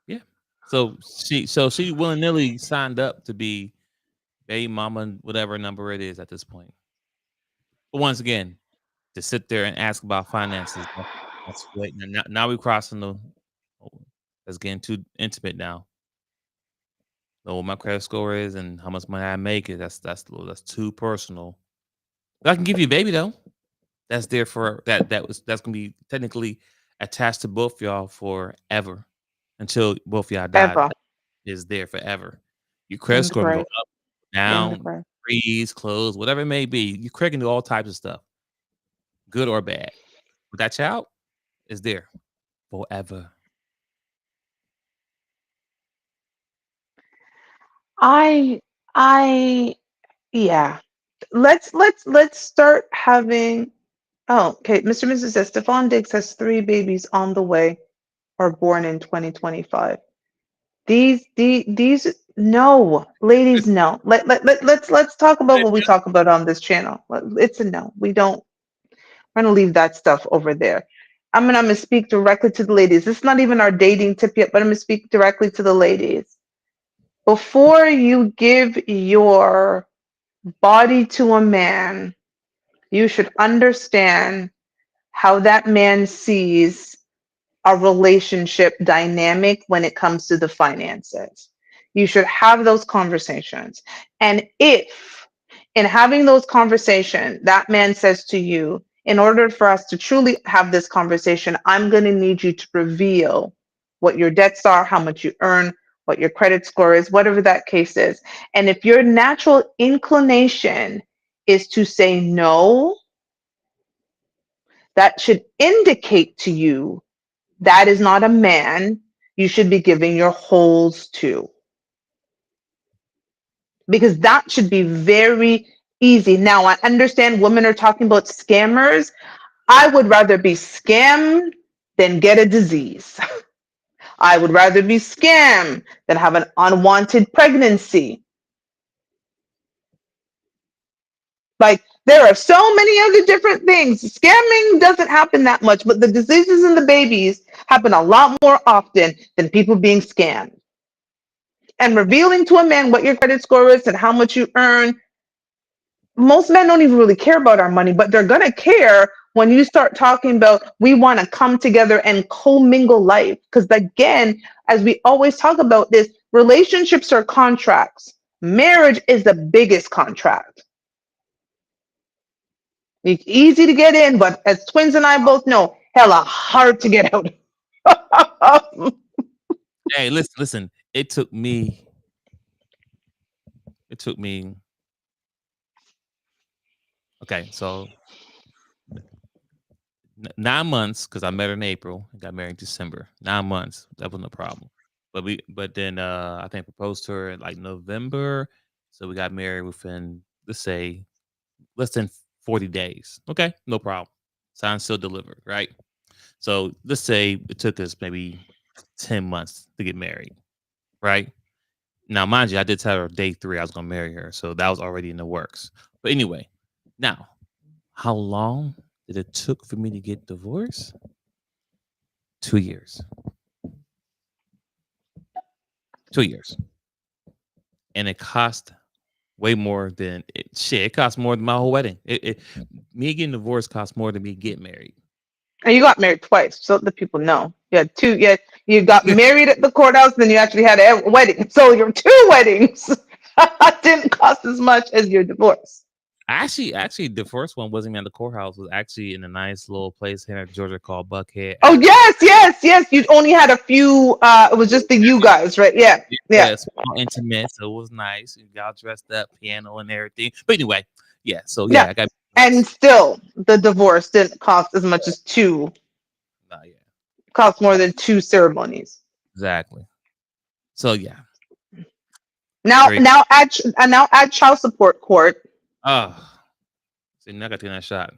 Yeah. So she willy nilly signed up to be baby mama, whatever number it is at this point. But once again, to sit there and ask about finances, that's wait. Now we're crossing the. Oh, that's getting too intimate now. Know what my credit score is and how much money I make it. That's too personal. But I can give you a baby though. That's there for that's gonna be technically attached to both y'all forever until both y'all die. Ever. Is there forever. Your credit That's score can go right. up, That's down, right. freeze, close, whatever it may be. Your credit can do all types of stuff, good or bad. But that child is there forever. I I yeah. Let's start having. Oh, okay. Mr. and Mrs. says Stephon Diggs has three babies on the way or born in 2025. These no, ladies, no. Let's talk about what we talk about on this channel. It's a no. We don't. We're gonna leave that stuff over there. I'm gonna speak directly to the ladies. This is not even our dating tip yet, but I'm gonna speak directly to the ladies. Before you give your body to a man, you should understand how that man sees a relationship dynamic when it comes to the finances. You should have those conversations. And if in having those conversations, that man says to you, in order for us to truly have this conversation, I'm going to need you to reveal what your debts are, how much you earn, what your credit score is, whatever that case is. And if your natural inclination is to say no, that should indicate to you that is not a man you should be giving your holes to, because that should be very easy. Now, I understand women are talking about scammers. I would rather be scammed than get a disease. I would rather be scammed than have an unwanted pregnancy. Like, There are so many other different things. Scamming doesn't happen that much, but the diseases and the babies happen a lot more often than people being scammed. And revealing to a man what your credit score is and how much you earn, most men don't even really care about our money, but they're going to care when you start talking about we want to come together and commingle life. Because again, as we always talk about this, relationships are contracts. Marriage is the biggest contract. It's easy to get in, but as twins and I both know, hella hard to get out. Hey, listen. It took me. It took me. Okay, so 9 months because I met her in April and got married in December. 9 months, that wasn't a problem. But then I think I proposed to her in like November, so we got married within, let's say, less than 40 days. Okay, no problem. Signed, still delivered, right? So let's say it took us maybe 10 months to get married, right? Now, mind you, I did tell her day 3 I was gonna marry her, so that was already in the works. But anyway, now, how long did it took for me to get divorced? 2 years. 2 years. And it cost way more than it cost more than my whole wedding. Me getting divorced cost more than me getting married. And you got married twice, so the people know. You had two. Yeah, you got married at the courthouse, then you actually had a wedding. So your 2 weddings didn't cost as much as your divorce. Actually, the first one wasn't even at the courthouse. It was actually in a nice little place here in Georgia called Buckhead. Oh yes. You only had a few. It was just the you guys, right? Yeah. Yeah, small, intimate, so it was nice. You got dressed up, piano and everything. But anyway, yeah. So yeah, Yeah. I got. And still, the divorce didn't cost as much as two. Yeah, Cost more than 2 ceremonies. exactly. So yeah. Now add child support court. Oh, see, now I got to get that shot.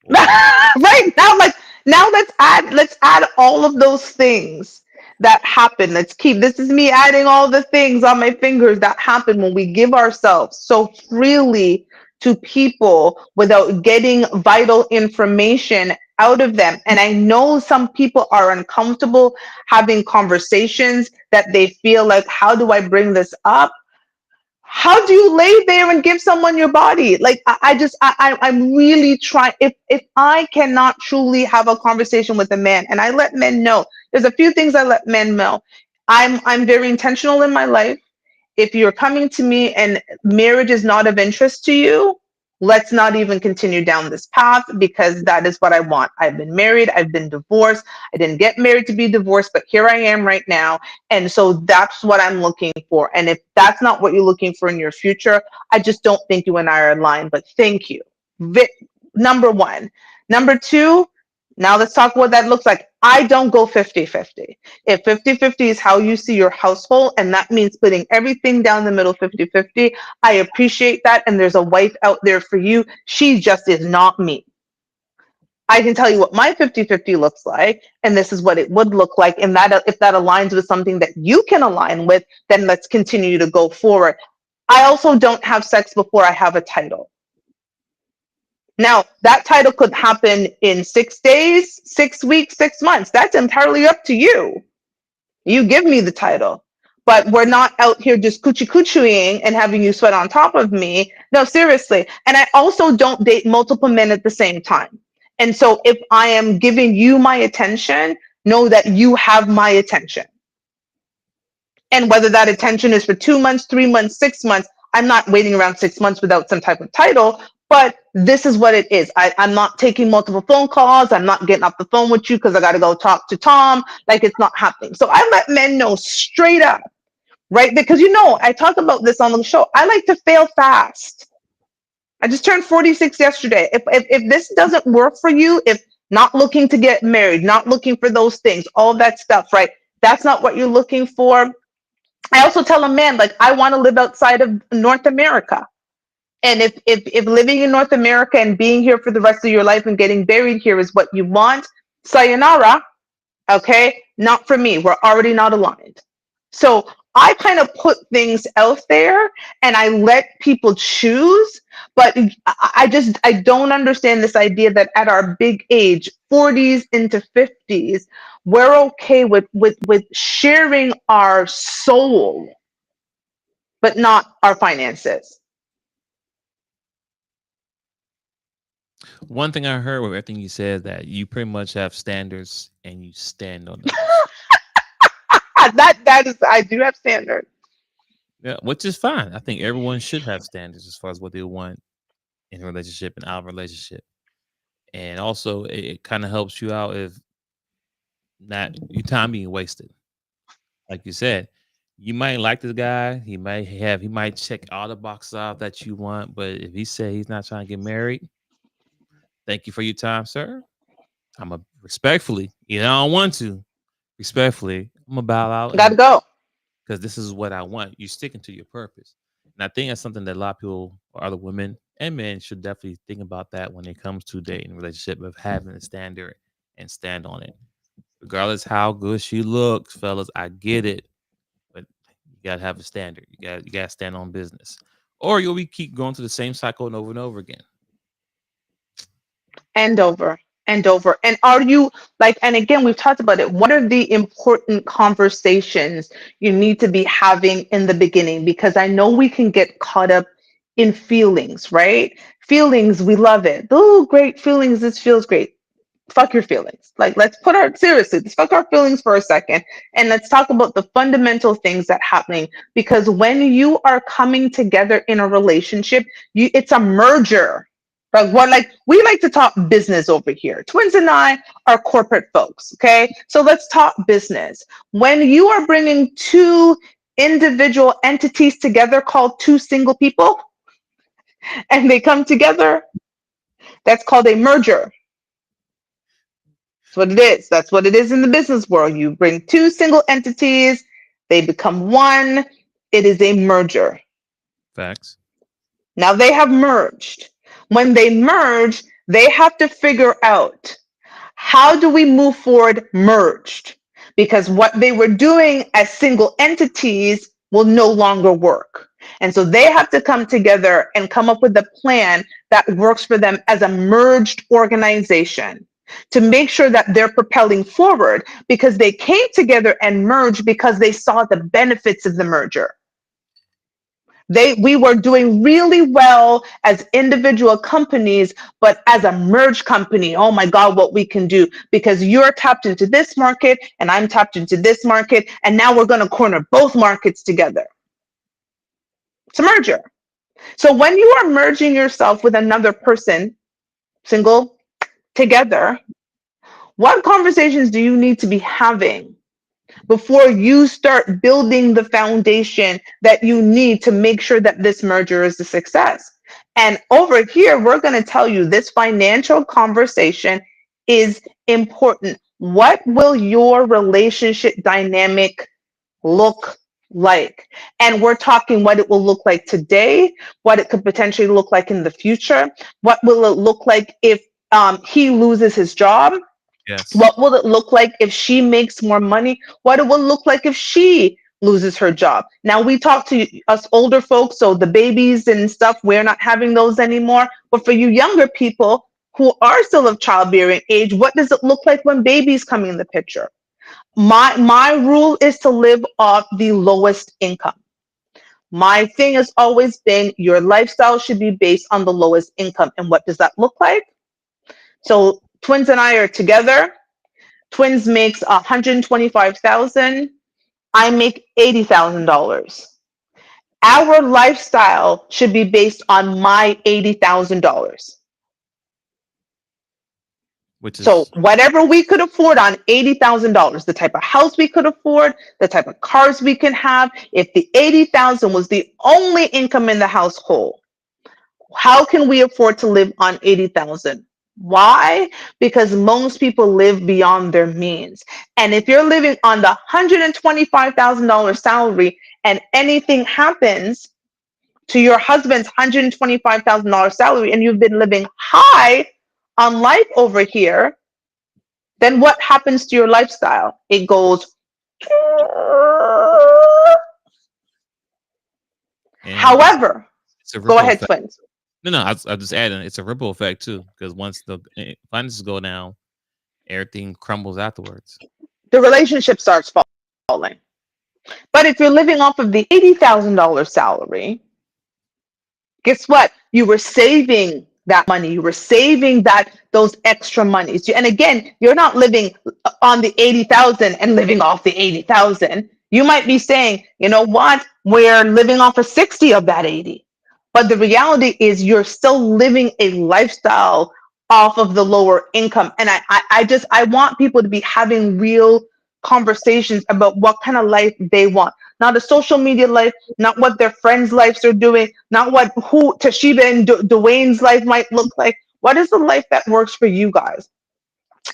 Right now let's add all of those things that happen. Let's keep this is me adding all the things on my fingers that happen when we give ourselves so freely to people without getting vital information out of them. And I know some people are uncomfortable having conversations that they feel like, how do I bring this up? How do you lay there and give someone your body? Like I'm really trying. If I cannot truly have a conversation with a man, and I let men know, there's a few things I let men know. I'm very intentional in my life. If you're coming to me and marriage is not of interest to you, let's not even continue down this path, because that is what I want. I've been married, I've been divorced. I didn't get married to be divorced, but here I am right now. And so that's what I'm looking for. And if that's not what you're looking for in your future, I just don't think you and I are aligned. But thank you. Number one. Number two, now let's talk what that looks like. I don't go 50-50. If 50-50 is how you see your household, and that means putting everything down the middle 50-50, I appreciate that. And there's a wife out there for you. She just is not me. I can tell you what my 50-50 looks like, and this is what it would look like. And that if that aligns with something that you can align with, then let's continue to go forward. I also don't have sex before I have a title. Now, that title could happen in 6 days, 6 weeks, 6 months. That's entirely up to you. You give me the title. But we're not out here just coochie-coochieing and having you sweat on top of me. No, seriously. And I also don't date multiple men at the same time. And so if I am giving you my attention, know that you have my attention. And whether that attention is for 2 months, 3 months, 6 months, I'm not waiting around 6 months without some type of title. But this is what it is. I'm not taking multiple phone calls. I'm not getting off the phone with you because I got to go talk to Tom. Like, it's not happening. So I let men know straight up, right? Because, I talk about this on the show. I like to fail fast. I just turned 46 yesterday. If this doesn't work for you, if not looking to get married, not looking for those things, all that stuff, right? That's not what you're looking for. I also tell a man, like, I want to live outside of North America. And if living in North America and being here for the rest of your life and getting buried here is what you want, sayonara, okay? Not for me. We're already not aligned. So I kind of put things out there and I let people choose, But I don't understand this idea that at our big age, 40s into 50s, we're okay with sharing our soul, but not our finances. One thing I heard with everything you said, that you pretty much have standards and you stand on those. That is, I do have standards. Yeah, which is fine. I think everyone should have standards as far as what they want in a relationship and out of a relationship. And also, it kind of helps you out if not your time being wasted. Like you said, you might like this guy. He might check all the boxes out that you want, but if he said he's not trying to get married, thank you for your time, sir. I'm a respectfully, you know, I don't want to respectfully. I'm gonna bow out Gotta and go. because this is what I want. You're sticking to your purpose. And I think that's something that a lot of people or other women and men should definitely think about that when it comes to dating relationship of having a standard and stand on it. Regardless how good she looks, fellas, I get it. But you gotta have a standard. You gotta stand on business. Or you'll be keep going through the same cycle and over again. And over and over. And are you like, and again, we've talked about it. What are the important conversations you need to be having in the beginning? Because I know we can get caught up in feelings, right? Feelings, we love it. Oh, great feelings. This feels great. Fuck your feelings. Like, let's put our, seriously, let's fuck our feelings for a second. And let's talk about the fundamental things that happening. Because when you are coming together in a relationship, it's a merger. Like we like to talk business over here. Twins and I are corporate folks. Okay. So let's talk business. When you are bringing two individual entities together called two single people and they come together, that's called a merger. That's what it is. That's what it is in the business world. You bring two single entities, they become one. It is a merger. Facts. Now they have merged. When they merge, they have to figure out, how do we move forward merged? Because what they were doing as single entities will no longer work. And so they have to come together and come up with a plan that works for them as a merged organization to make sure that they're propelling forward, because they came together and merged because they saw the benefits of the merger. We were doing really well as individual companies, but as a merged company, oh my God, what we can do, because you're tapped into this market and I'm tapped into this market. And now we're going to corner both markets together. It's a merger. So when you are merging yourself with another person, single, together, what conversations do you need to be having before you start building the foundation that you need to make sure that this merger is a success? And over here, we're going to tell you this financial conversation is important. What will your relationship dynamic look like? And we're talking what it will look like today, what it could potentially look like in the future. What will it look like if he loses his job? Yes. What will it look like if she makes more money? What it will look like if she loses her job? Now, we talk to us older folks, so the babies and stuff, we're not having those anymore. But for you younger people who are still of childbearing age, what does it look like when babies come in the picture? My rule is to live off the lowest income. My thing has always been, your lifestyle should be based on the lowest income. And what does that look like? So Twins and I are together. Twins makes 125,000. I make $80,000. Our lifestyle should be based on my $80,000. Which So is whatever we could afford on $80,000, the type of house we could afford, the type of cars we can have, if the 80,000 was the only income in the household, how can we afford to live on 80,000? Why? Because most people live beyond their means. And if you're living on the $125,000 salary and anything happens to your husband's $125,000 salary and you've been living high on life over here, then what happens to your lifestyle? It goes. and However, it's a go ripple ahead, effect. Twins. No, I just adding it's a ripple effect too, because once the finances go down, everything crumbles afterwards. The relationship starts falling. But if you're living off of the $80,000 salary, guess what? You were saving that money. You were saving those extra monies. And again, you're not living on the 80,000 and living off the 80,000. You might be saying, you know what? We're living off of 60 of that 80. But the reality is you're still living a lifestyle off of the lower income. And I want people to be having real conversations about what kind of life they want. Not a social media life, not what their friends' lives are doing, not what who Toshiba and Dwayne's life might look like. What is the life that works for you guys?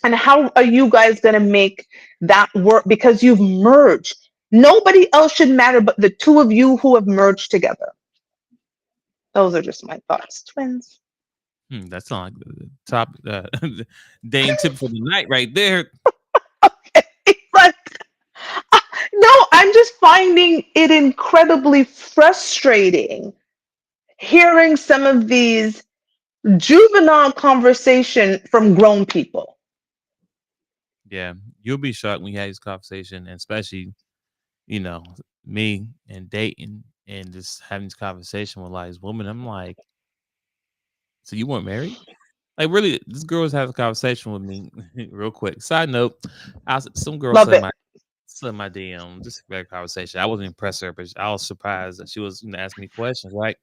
And how are you guys going to make that work? Because you've merged. Nobody else should matter but the two of you who have merged together. Those are just my thoughts, twins. That's not the top Dane tip for the night right there. But no, I'm just finding it incredibly frustrating hearing some of these juvenile conversation from grown people. Yeah, you'll be shocked when you have this conversation, and especially you know me and dating and just having this conversation with like this woman. I'm like, so you weren't married? Like really, this girl was having a conversation with me real quick. Side note, some girl Love said it. my DM, just a regular conversation. I wasn't impressed her, but I was surprised that she was asking me questions, right?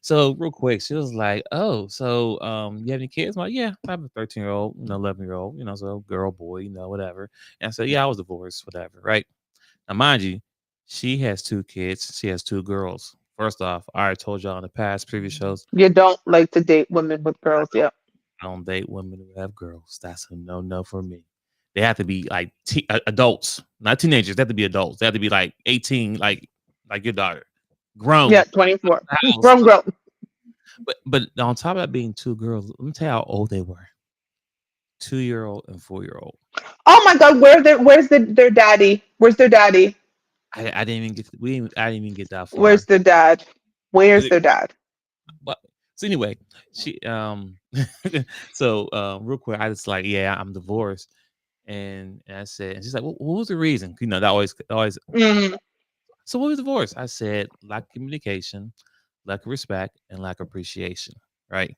So real quick, she was like, "Oh, so you have any kids?" I'm like, "Yeah, I have a 13-year-old, 11-year-old, so girl, boy, whatever." And I said, "Yeah, I was divorced, whatever." Right now, mind you, she has two kids. She has two girls. First off, I already told y'all in the past previous shows, You don't like to date women with girls, yeah. I don't date women who have girls. That's a no for me. They have to be like adults, not teenagers. They have to be adults. They have to be like 18, like your daughter, grown. Yeah, 24. House. Grown. But on top of that being two girls, let me tell you how old they were. 2-year-old and 4-year-old. Oh my God, their daddy? Where's their daddy? I didn't even get I didn't even get that Where's far. their dad? Where's their dad? But so anyway, she so real quick, I just like, yeah, I'm divorced. And I said, and she's like, what was the reason? That always. Mm-hmm. So what was divorce? I said lack of communication, lack of respect, and lack of appreciation. Right?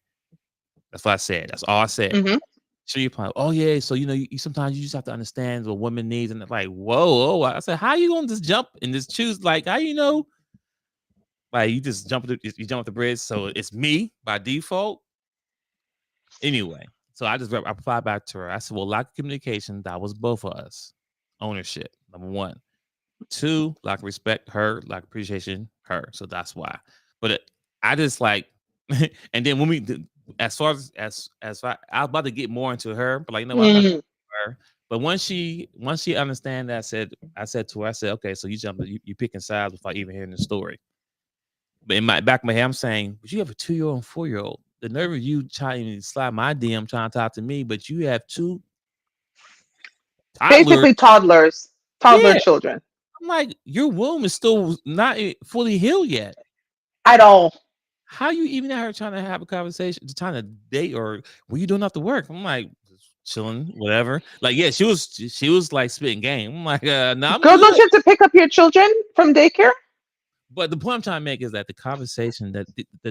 That's what I said. That's all I said. Mm-hmm. So you're probably, oh yeah. So you sometimes you just have to understand what women needs, and like, whoa. I said, how you gonna just jump and just choose? Like, how like you just you jump off the bridge, so it's me by default. Anyway, so I replied back to her. I said, well, lack of communication, that was both of us. Ownership, number one. Two, lack of respect, her, lack of appreciation, her. So that's why. But I just like, and then when as far as far, I was about to get more into her, but like, I'm not Mm-hmm. her. But once she understand that, I said to her, I said, okay, so you picking sides without even hearing the story. But in my back of my head, I'm saying, but you have a 2-year-old and 4-year-old. The nerve of you trying to slide my DM trying to talk to me, but you have two toddlers. Basically toddler Yeah. children. I'm like, your womb is still not fully healed yet. At all. How you even out here trying to have a conversation, trying to date, or were you doing after work? I'm like, chilling, whatever. Like, yeah, she was like spitting game. I'm like, no, I'm Girl, don't good. you have to pick up your children from daycare? But the point I'm trying to make is that the conversation that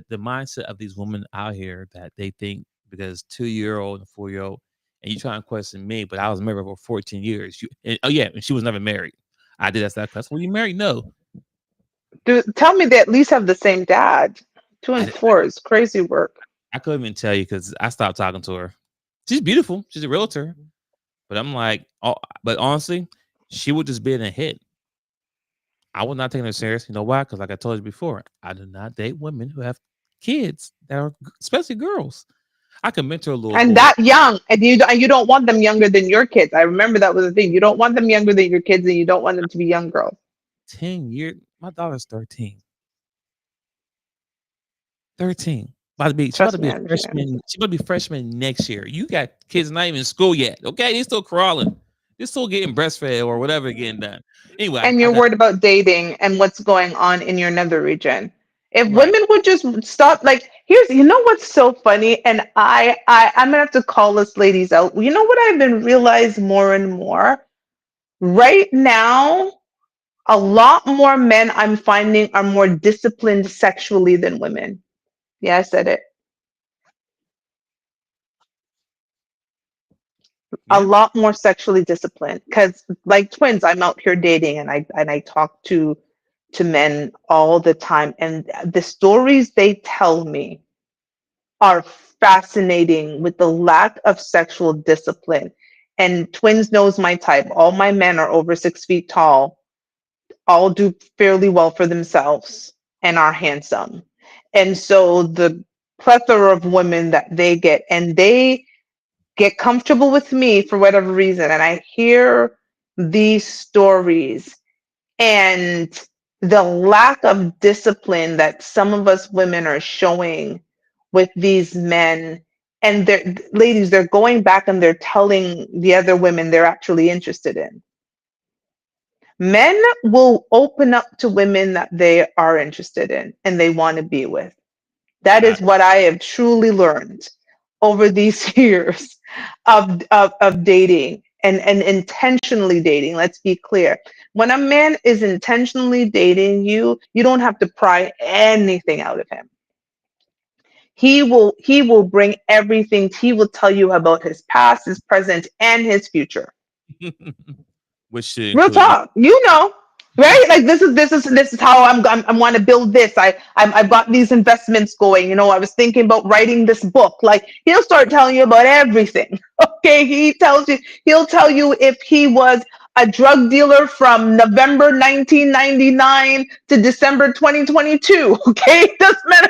the mindset of these women out here that they think because 2-year-old and 4-year-old, and you trying to question me, but I was married for 14 years. Oh yeah, and she was never married. I did ask that question. Were you married? No. Tell me they at least have the same dad. 2 and I, 4 is crazy work. I couldn't even tell you because I stopped talking to her. She's beautiful. She's a realtor. But I'm like, oh, but honestly, she would just be in a hit. I would not take her serious. You know why? Because like I told you before, I do not date women who have kids that are, especially girls. I can mentor a little And boy. that young, and you don't want them younger than your kids. I remember that was the thing. You don't want them younger than your kids, and you don't want them to be young girls. 10 years. My daughter's 13. 13. She about Trust to me, be I a understand. freshman. She about to be a freshman next year. You got kids not even in school yet. Okay, they still crawling. They're still getting breastfed or whatever getting done. Anyway, And I you're got worried about dating and what's going on in your nether region. If right. women would just stop, like, here's, you know what's so funny, and I'm gonna have to call us ladies out. You know what I've been realized more and more right now. A lot more men I'm finding are more disciplined sexually than women. Yeah, I said it. A Yeah. lot more sexually disciplined because, like twins, I'm out here dating, and I talk to men all the time, and the stories they tell me are fascinating with the lack of sexual discipline. And twins knows my type. All my men are over 6 feet tall, all do fairly well for themselves, and are handsome. And so the plethora of women that they get, and they get comfortable with me for whatever reason, and I hear these stories, and the lack of discipline that some of us women are showing with these men, and they're, ladies, they're going back and they're telling the other women they're actually interested in. Men will open up to women that they are interested in and they want to be with. That I, is what I have truly learned over these years of dating, and intentionally dating. Let's be clear. When a man is intentionally dating you, you don't have to pry anything out of him. He will bring everything. He will tell you about his past, his present, and his future. which should Real include you. talk, right? Like this is how I want to build this. I've got these investments going. I was thinking about writing this book. Like, he'll start telling you about everything. Okay, he'll tell you if he was a drug dealer from November 1999 to December 2022. Okay, doesn't matter.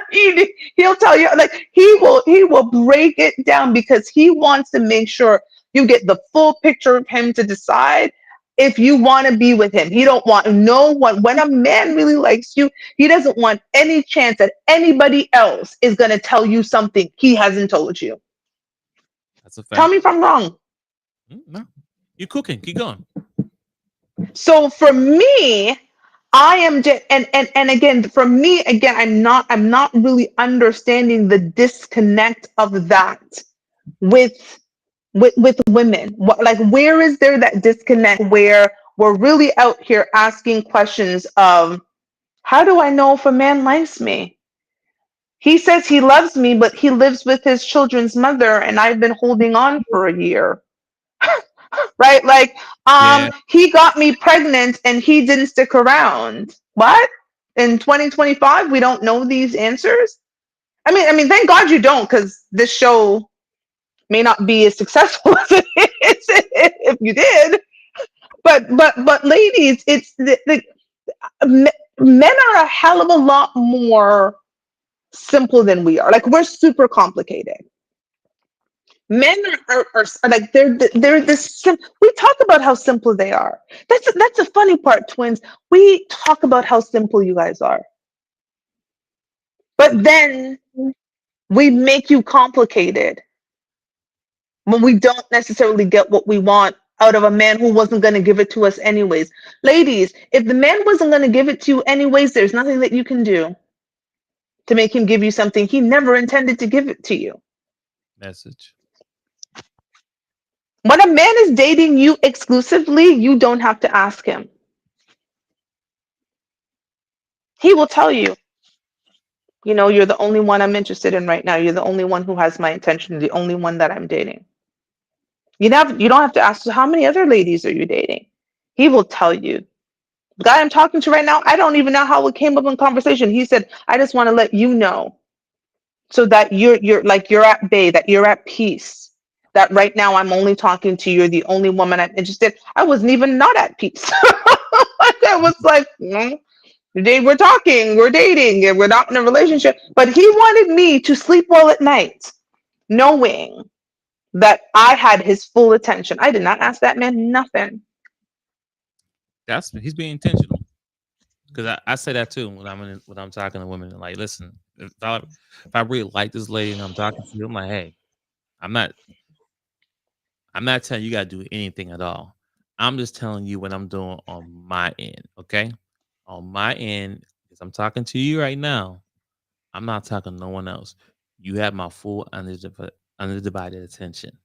He'll tell you, like, he will break it down because he wants to make sure you get the full picture of him to decide if you want to be with him. He don't want no one. When a man really likes you, he doesn't want any chance that anybody else is going to tell you something he hasn't told you. That's a Tell fact. me if I'm wrong. No, you cooking. Keep going. So for me, I am just, and again, for me, again, I'm not really understanding the disconnect of that with with women. Like, where is there that disconnect where we're really out here asking questions of, how do I know if a man likes me? He says he loves me, but he lives with his children's mother, and I've been holding on for a year, right? Like, Yeah. he got me pregnant and he didn't stick around. What? In 2025, we don't know these answers. I mean, thank God you don't, because this show may not be as successful as it is if you did. But ladies, it's men are a hell of a lot more simple than we are. Like, we're super complicated. Men are like, they're this we talk about how simple they are. That's the funny part, twins. We talk about how simple you guys are, but then we make you complicated when we don't necessarily get what we want out of a man who wasn't going to give it to us anyways. Ladies, if the man wasn't going to give it to you anyways, there's nothing that you can do to make him give you something he never intended to give it to you. Message. When a man is dating you exclusively, you don't have to ask him. He will tell you, you're the only one I'm interested in right now. You're the only one who has my attention, the only one that I'm dating. You don't have to ask, how many other ladies are you dating? He will tell you. The guy I'm talking to right now, I don't even know how it came up in conversation. He said, I just want to let you know, so that you're at bay, that you're at peace. That right now I'm only talking to you. You're the only woman I'm interested. I wasn't even not at peace. I was like, today we're talking, we're dating, and we're not in a relationship. But he wanted me to sleep well at night, knowing that I had his full attention. I did not ask that man nothing. He's being intentional. Because I say that too when I'm talking to women. Like, listen, if I really like this lady and I'm talking to you, I'm like, hey, I'm not I'm not telling you gotta do anything at all. I'm just telling you what I'm doing on my end. Okay, on my end, because I'm talking to you right now. I'm not talking to no one else. You have my full undivided attention.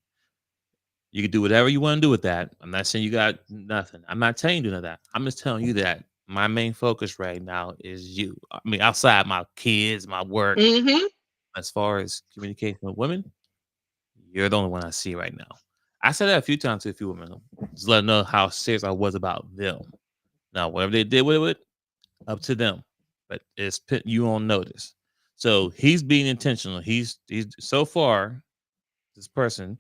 You can do whatever you want to do with that. I'm not saying you got nothing. I'm not telling you to do none of that. I'm just telling you that my main focus right now is you. I mean, outside my kids, my work, Hmm. as far as communication with women, you're the only one I see right now. I said that a few times to a few women, just let them know how serious I was about them. Now, whatever they did with it, up to them. But it's put you on notice. So he's being intentional. He's so far, this person,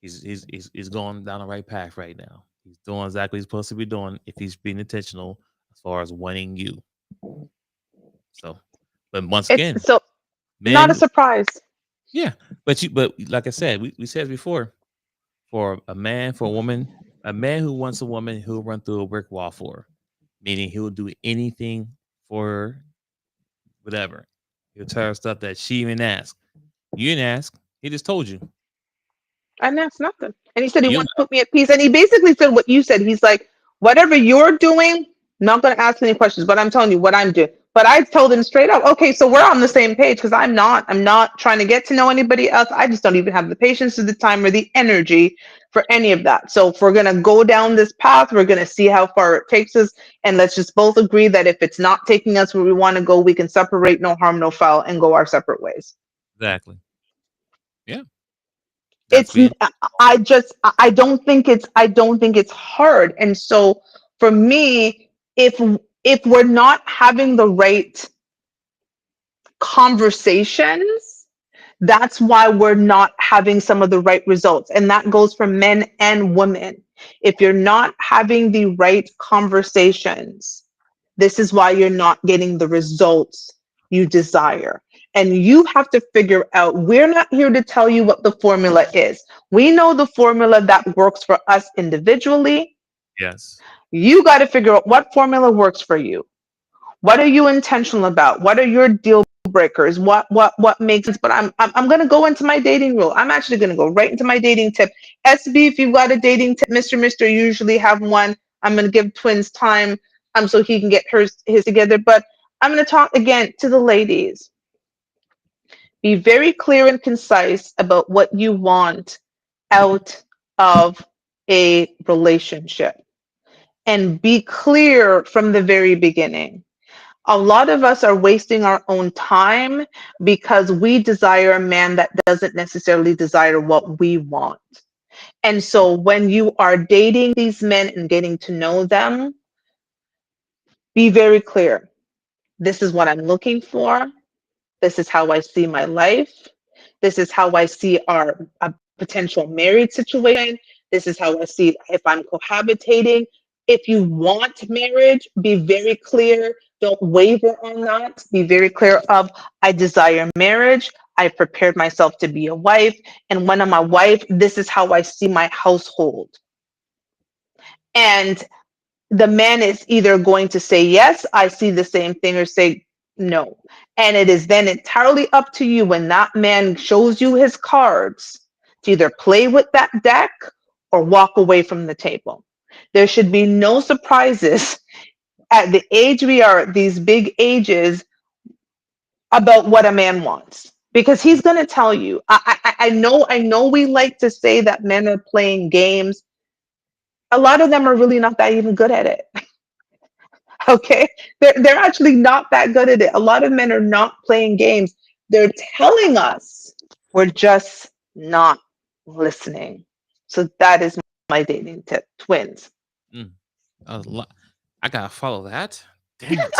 he's going down the right path right now. He's doing exactly what he's supposed to be doing if he's being intentional as far as wanting you. So, but once It's again, so not a men, surprise. yeah. But like I said, we said before, for a man, for a woman, a man who wants a woman, he'll run through a brick wall for her, meaning he'll do anything for her, whatever. He'll tell her stuff that she even asked. You didn't ask. He just told you. And that's nothing. And he said he You wanted to put me at peace. And he basically said what you said. He's like, whatever you're doing, not going to ask any questions, but I'm telling you what I'm doing. But I told him straight up, okay, so we're on the same page because I'm not trying to get to know anybody else. I just don't even have the patience or the time or the energy for any of that. So if we're going to go down this path, we're going to see how far it takes us. And let's just both agree that if it's not taking us where we want to go, we can separate, no harm, no foul, and go our separate ways. exactly. Yeah, that's It's being. I don't think it's hard. And so for me, if we're not having the right conversations, that's why we're not having some of the right results. And that goes for men and women. If you're not having the right conversations, this is why you're not getting the results you desire. And you have to figure out, we're not here to tell you what the formula is. We know the formula that works for us individually. Yes, You got to figure out what formula works for you. What are you intentional about? What are your deal breakers? What makes sense? But I'm going to go into my dating rule. I'm actually going to go right into my dating tip. SB, if you've got a dating tip, Mr. You usually have one. I'm going to give Twins time so he can get his together. But I'm going to talk again to the ladies. Be very clear and concise about what you want out of a relationship, and be clear from the very beginning. A lot of us are wasting our own time because we desire a man that doesn't necessarily desire what we want. And so when you are dating these men and getting to know them, be very clear. This is what I'm looking for. This is how I see my life. This is how I see our a potential married situation. This is how I see if I'm cohabitating. If you want marriage, be very clear. Don't waver on that. Be very clear of, I desire marriage. I've prepared myself to be a wife. And when I'm a wife, this is how I see my household. And the man is either going to say, yes, I see the same thing, or say, no. And it is then entirely up to you when that man shows you his cards to either play with that deck or walk away from the table. There should be no surprises at the age we are, at these big ages, about what a man wants. Because he's going to tell you. I know we like to say that men are playing games. A lot of them are really not that even good at it. Okay, they're actually not that good at it. A lot of men are not playing games. They're telling us, we're just not listening. So that is my dating tip. Twins. mm, that was a lot. I gotta follow that. Dang it!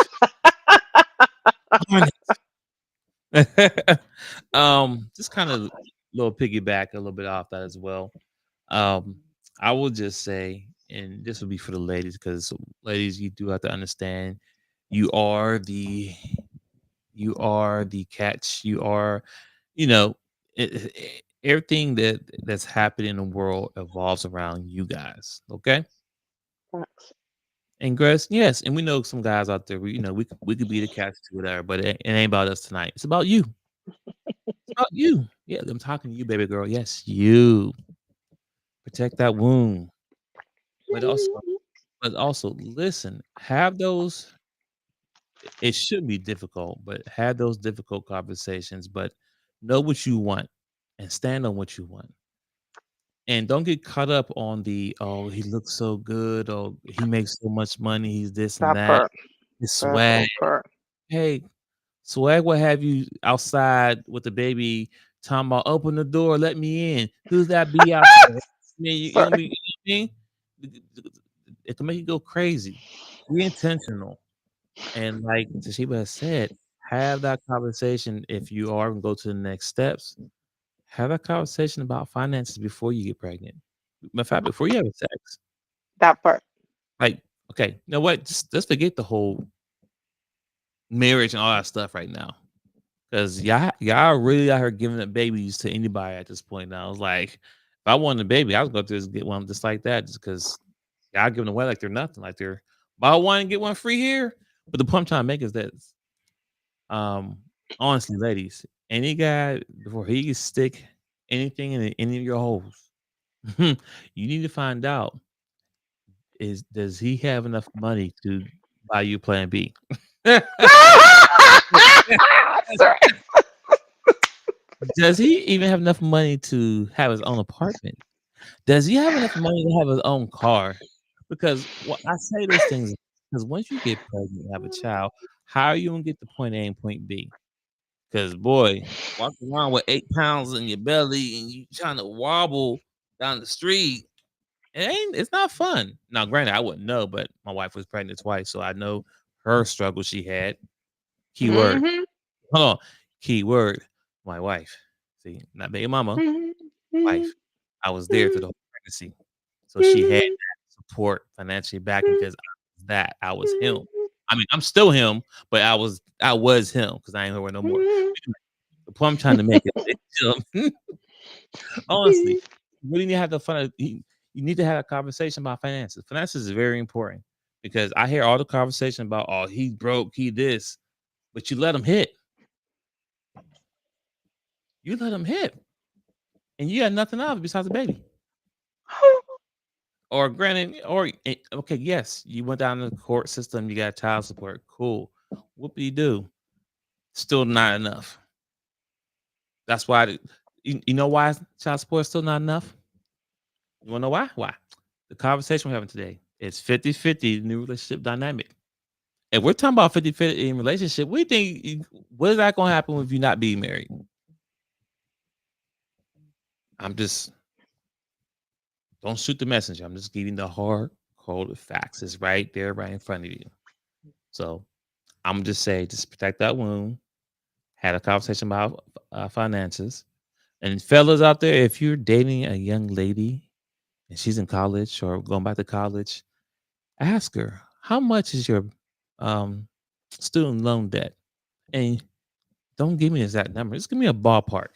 Darn it. Just kind of little piggyback a little bit off that as well. Um, I will just say, and this will be for the ladies, because ladies, you do have to understand, you are the you are the catch. You are, you know, everything that's happening in the world evolves around you guys. Okay. Facts. And Grace, yes, and we know some guys out there. We could be the catch to whatever, but it ain't about us tonight. It's about you. It's about you. Yeah, I'm talking to you, baby girl. Yes, you protect that wound, but also listen. Have those. It should be difficult, but have those difficult conversations. But Know what you want and stand on what you want. And don't get caught up on the, oh, he looks so good, or he makes so much money, he's this and That that, part. his That swag. whole part. Hey, swag will have you outside with the baby talking about open the door, let me in. Who's that be out there? You know Sorry. what I mean? It can make you go crazy. Be intentional. And like Toshiba has said, have that conversation if you are going to go to the next steps. Have a conversation about finances before you get pregnant. Matter of fact, before you have sex. That part. Like, okay, you know what? Just let's forget the whole marriage and all that stuff right now. Because y'all really out here giving up babies to anybody at this point now. It's like, if I wanted a baby, I was going to just get one just like that, just because y'all giving away like they're nothing, like they're buy one and get one free here. But the point I'm trying to make is that, um, honestly, ladies, any guy before he can stick anything in any of your holes, you need to find out, is does he have enough money to buy you Plan B? Sorry. Does he even have enough money to have his own apartment? Does he have enough money to have his own car? Because what I say those things, because once you get pregnant and have a child, how are you gonna get to point A and point B? Because boy, walking around with 8 pounds in your belly and you trying to wobble down the street, it's not fun. Now, granted, I wouldn't know, but my wife was pregnant twice, so I know her struggle she had. Keyword. Mhm. Hold on. Keyword. My wife. See, not baby mama, Mhm. Mhm. wife. I was there through Mhm. the whole pregnancy. So she had that support financially backing because I was him. I mean, I'm still him, but I was him because I ain't nowhere no more. Mhm. Anyway, the point I'm trying to make is honestly, you really need to have the fun. You need to have a conversation about finances. Finances is very important because I hear all the conversation about, oh, he broke, he this, but you let him hit. You let him hit, and you got nothing out of it besides a baby. Or granted, okay, yes, you went down the court system, you got child support, cool. What do you do? Still not enough. That's why. You know why child support is still not enough? You wanna know why? Why? The conversation we're having today is 50-50 new relationship dynamic. If we're talking about 50-50 in relationship, we think what is that gonna happen if you not being married? I'm just don't shoot the messenger. I'm just giving the hard, cold facts. It's right there, right in front of you. So I'm just say, just protect that wound. Had a conversation about finances. And fellas out there, if you're dating a young lady and she's in college or going back to college, ask her, how much is your um, student loan debt? And don't give me an exact number. Just give me a ballpark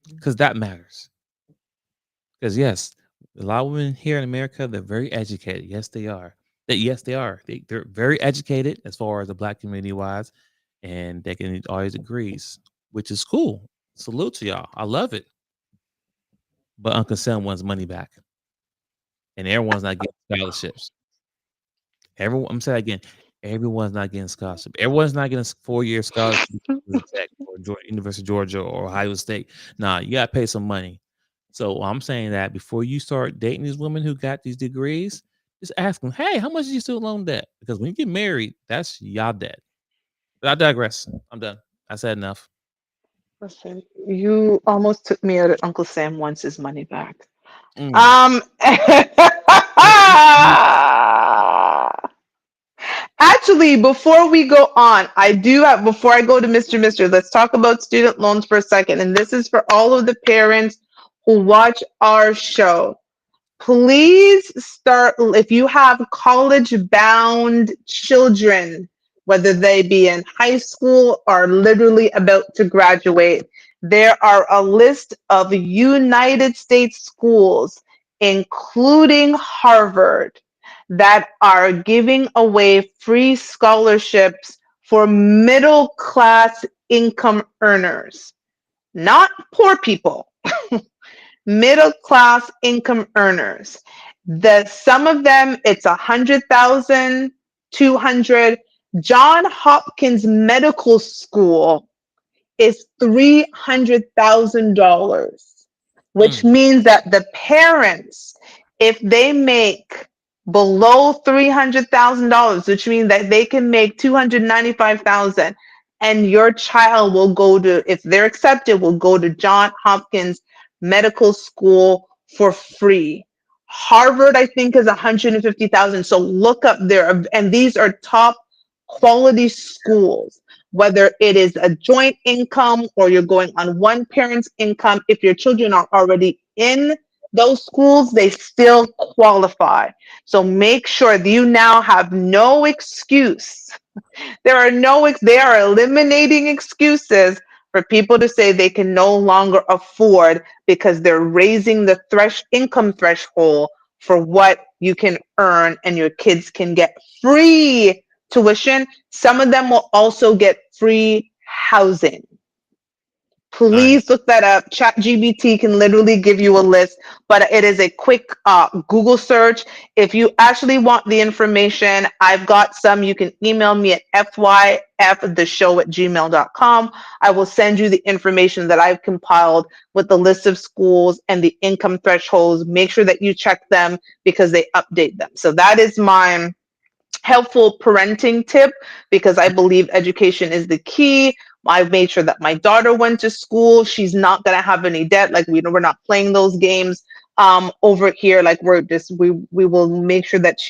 because that matters. Because yes, a lot of women here in America, they're very educated. Yes, they are. Yes, they are. They're very educated as far as the black community wise, and they can all these degrees, which is cool. Salute to y'all. I love it. But Uncle Sam wants money back, and everyone's not getting scholarships. Everyone, I'm saying again, everyone's not getting scholarship. Everyone's not getting a 4-year scholarship to Tech or University of Georgia or Ohio State. Nah, you gotta pay some money. So I'm saying that before you start dating these women who got these degrees, just ask them, hey, how much is your student loan debt? Because when you get married, that's y'all debt. But I digress. I'm done. I said enough. Listen, you almost took me out of Uncle Sam wants his money back. Mm. Um, Actually, before we go on, I do have, before I go to Mr. Let's talk about student loans for a second. And this is for all of the parents who watch our show. Please start, if you have college bound children, whether they be in high school or literally about to graduate, there are a list of United States schools, including Harvard, that are giving away free scholarships for middle class income earners, not poor people, middle class income earners. The some of them it's 100,000, 200. John Hopkins Medical School is $300,000, which Mm. means that the parents, if they make below $300,000, which means that they can make 295,000, and your child will go to, if they're accepted, will go to John Hopkins Medical School for free. Harvard, I think, is 150,000. So look up there, and these are top quality schools. Whether it is a joint income or you're going on one parent's income, if your children are already in those schools, they still qualify. So make sure that you now have no excuse. They are eliminating excuses for people to say they can no longer afford because they're raising the income threshold for what you can earn, and your kids can get free tuition. Some of them will also get free housing. Please Nice. look that up. ChatGPT can literally give you a list, but it is a quick Google search. If you actually want the information, I've got some. You can email me at fyftheshow@gmail.com. I will send you the information that I've compiled with the list of schools and the income thresholds. Make sure that you check them because they update them. So that is my helpful parenting tip, because I believe education is the key. I've made sure that my daughter went to school. She's not gonna have any debt. Like we're not playing those games over here. Like we will make sure that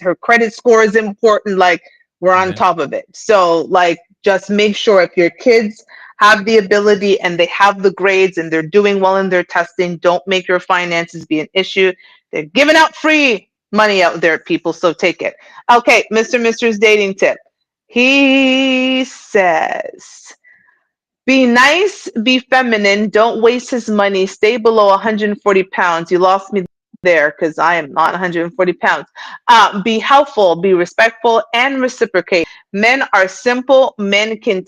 her credit score is important. Like we're on Yeah. top of it. So like just make sure if your kids have the ability and they have the grades and they're doing well in their testing, don't make your finances be an issue. They're giving out free money out there, people, so take it. Okay, Mr.'s dating tip. He says, be nice, be feminine, don't waste his money, stay below 140 pounds. You lost me there because I am not 140 pounds. Be helpful, be respectful, and reciprocate. Men are simple. Men can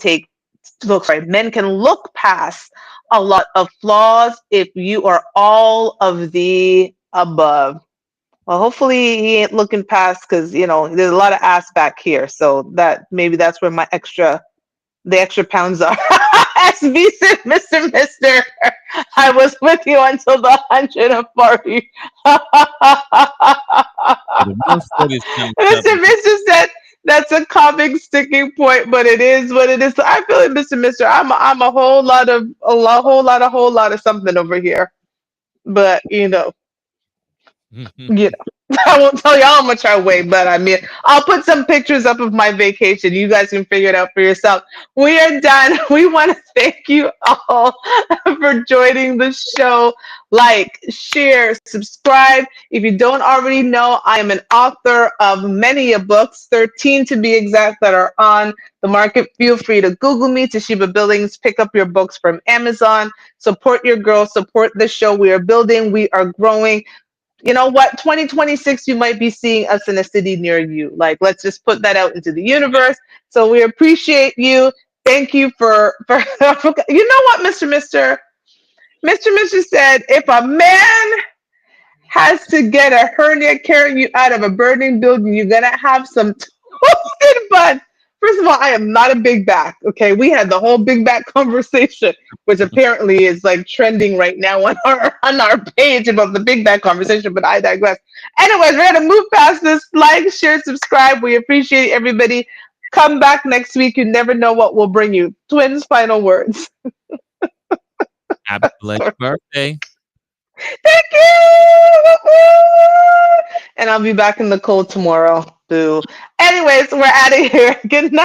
look past a lot of flaws if you are all of the above. Well, hopefully he ain't looking past, because there's a lot of ass back here, so that maybe that's where the extra pounds are. SB said, Mr. I was with you until the 140. The 140 is kind of tough. Mr. said that's a comic sticking point, but it is what it is. So I feel like Mr. I'm a whole lot of something over here, but you know, I won't tell you how much I weigh, but I mean, I'll put some pictures up of my vacation. You guys can figure it out for yourself. We are done. We want to thank you all for joining the show. Like, share, subscribe. If you don't already know, I am an author of many a books, 13 to be exact, that are on the market. Feel free to Google me, Toshiba Billings. Pick up your books from Amazon. Support your girls. Support the show. We are building. We are growing. You know what? 2026, you might be seeing us in a city near you. Like, let's just put that out into the universe. So we appreciate you. Thank you for you know what, Mr. said, if a man has to get a hernia carrying you out of a burning building, you're gonna have some toasted bun. First of all, I am not a big back. Okay, we had the whole big back conversation, which apparently is like trending right now on our page about the big back conversation. But I digress. Anyways, we're gonna move past this. Like, share, subscribe. We appreciate everybody. Come back next week. You never know what will bring you. Twins, final words. Happy belated birthday. Thank you. And I'll be back in the cold tomorrow. Boo. Anyways, we're out of here. Good night.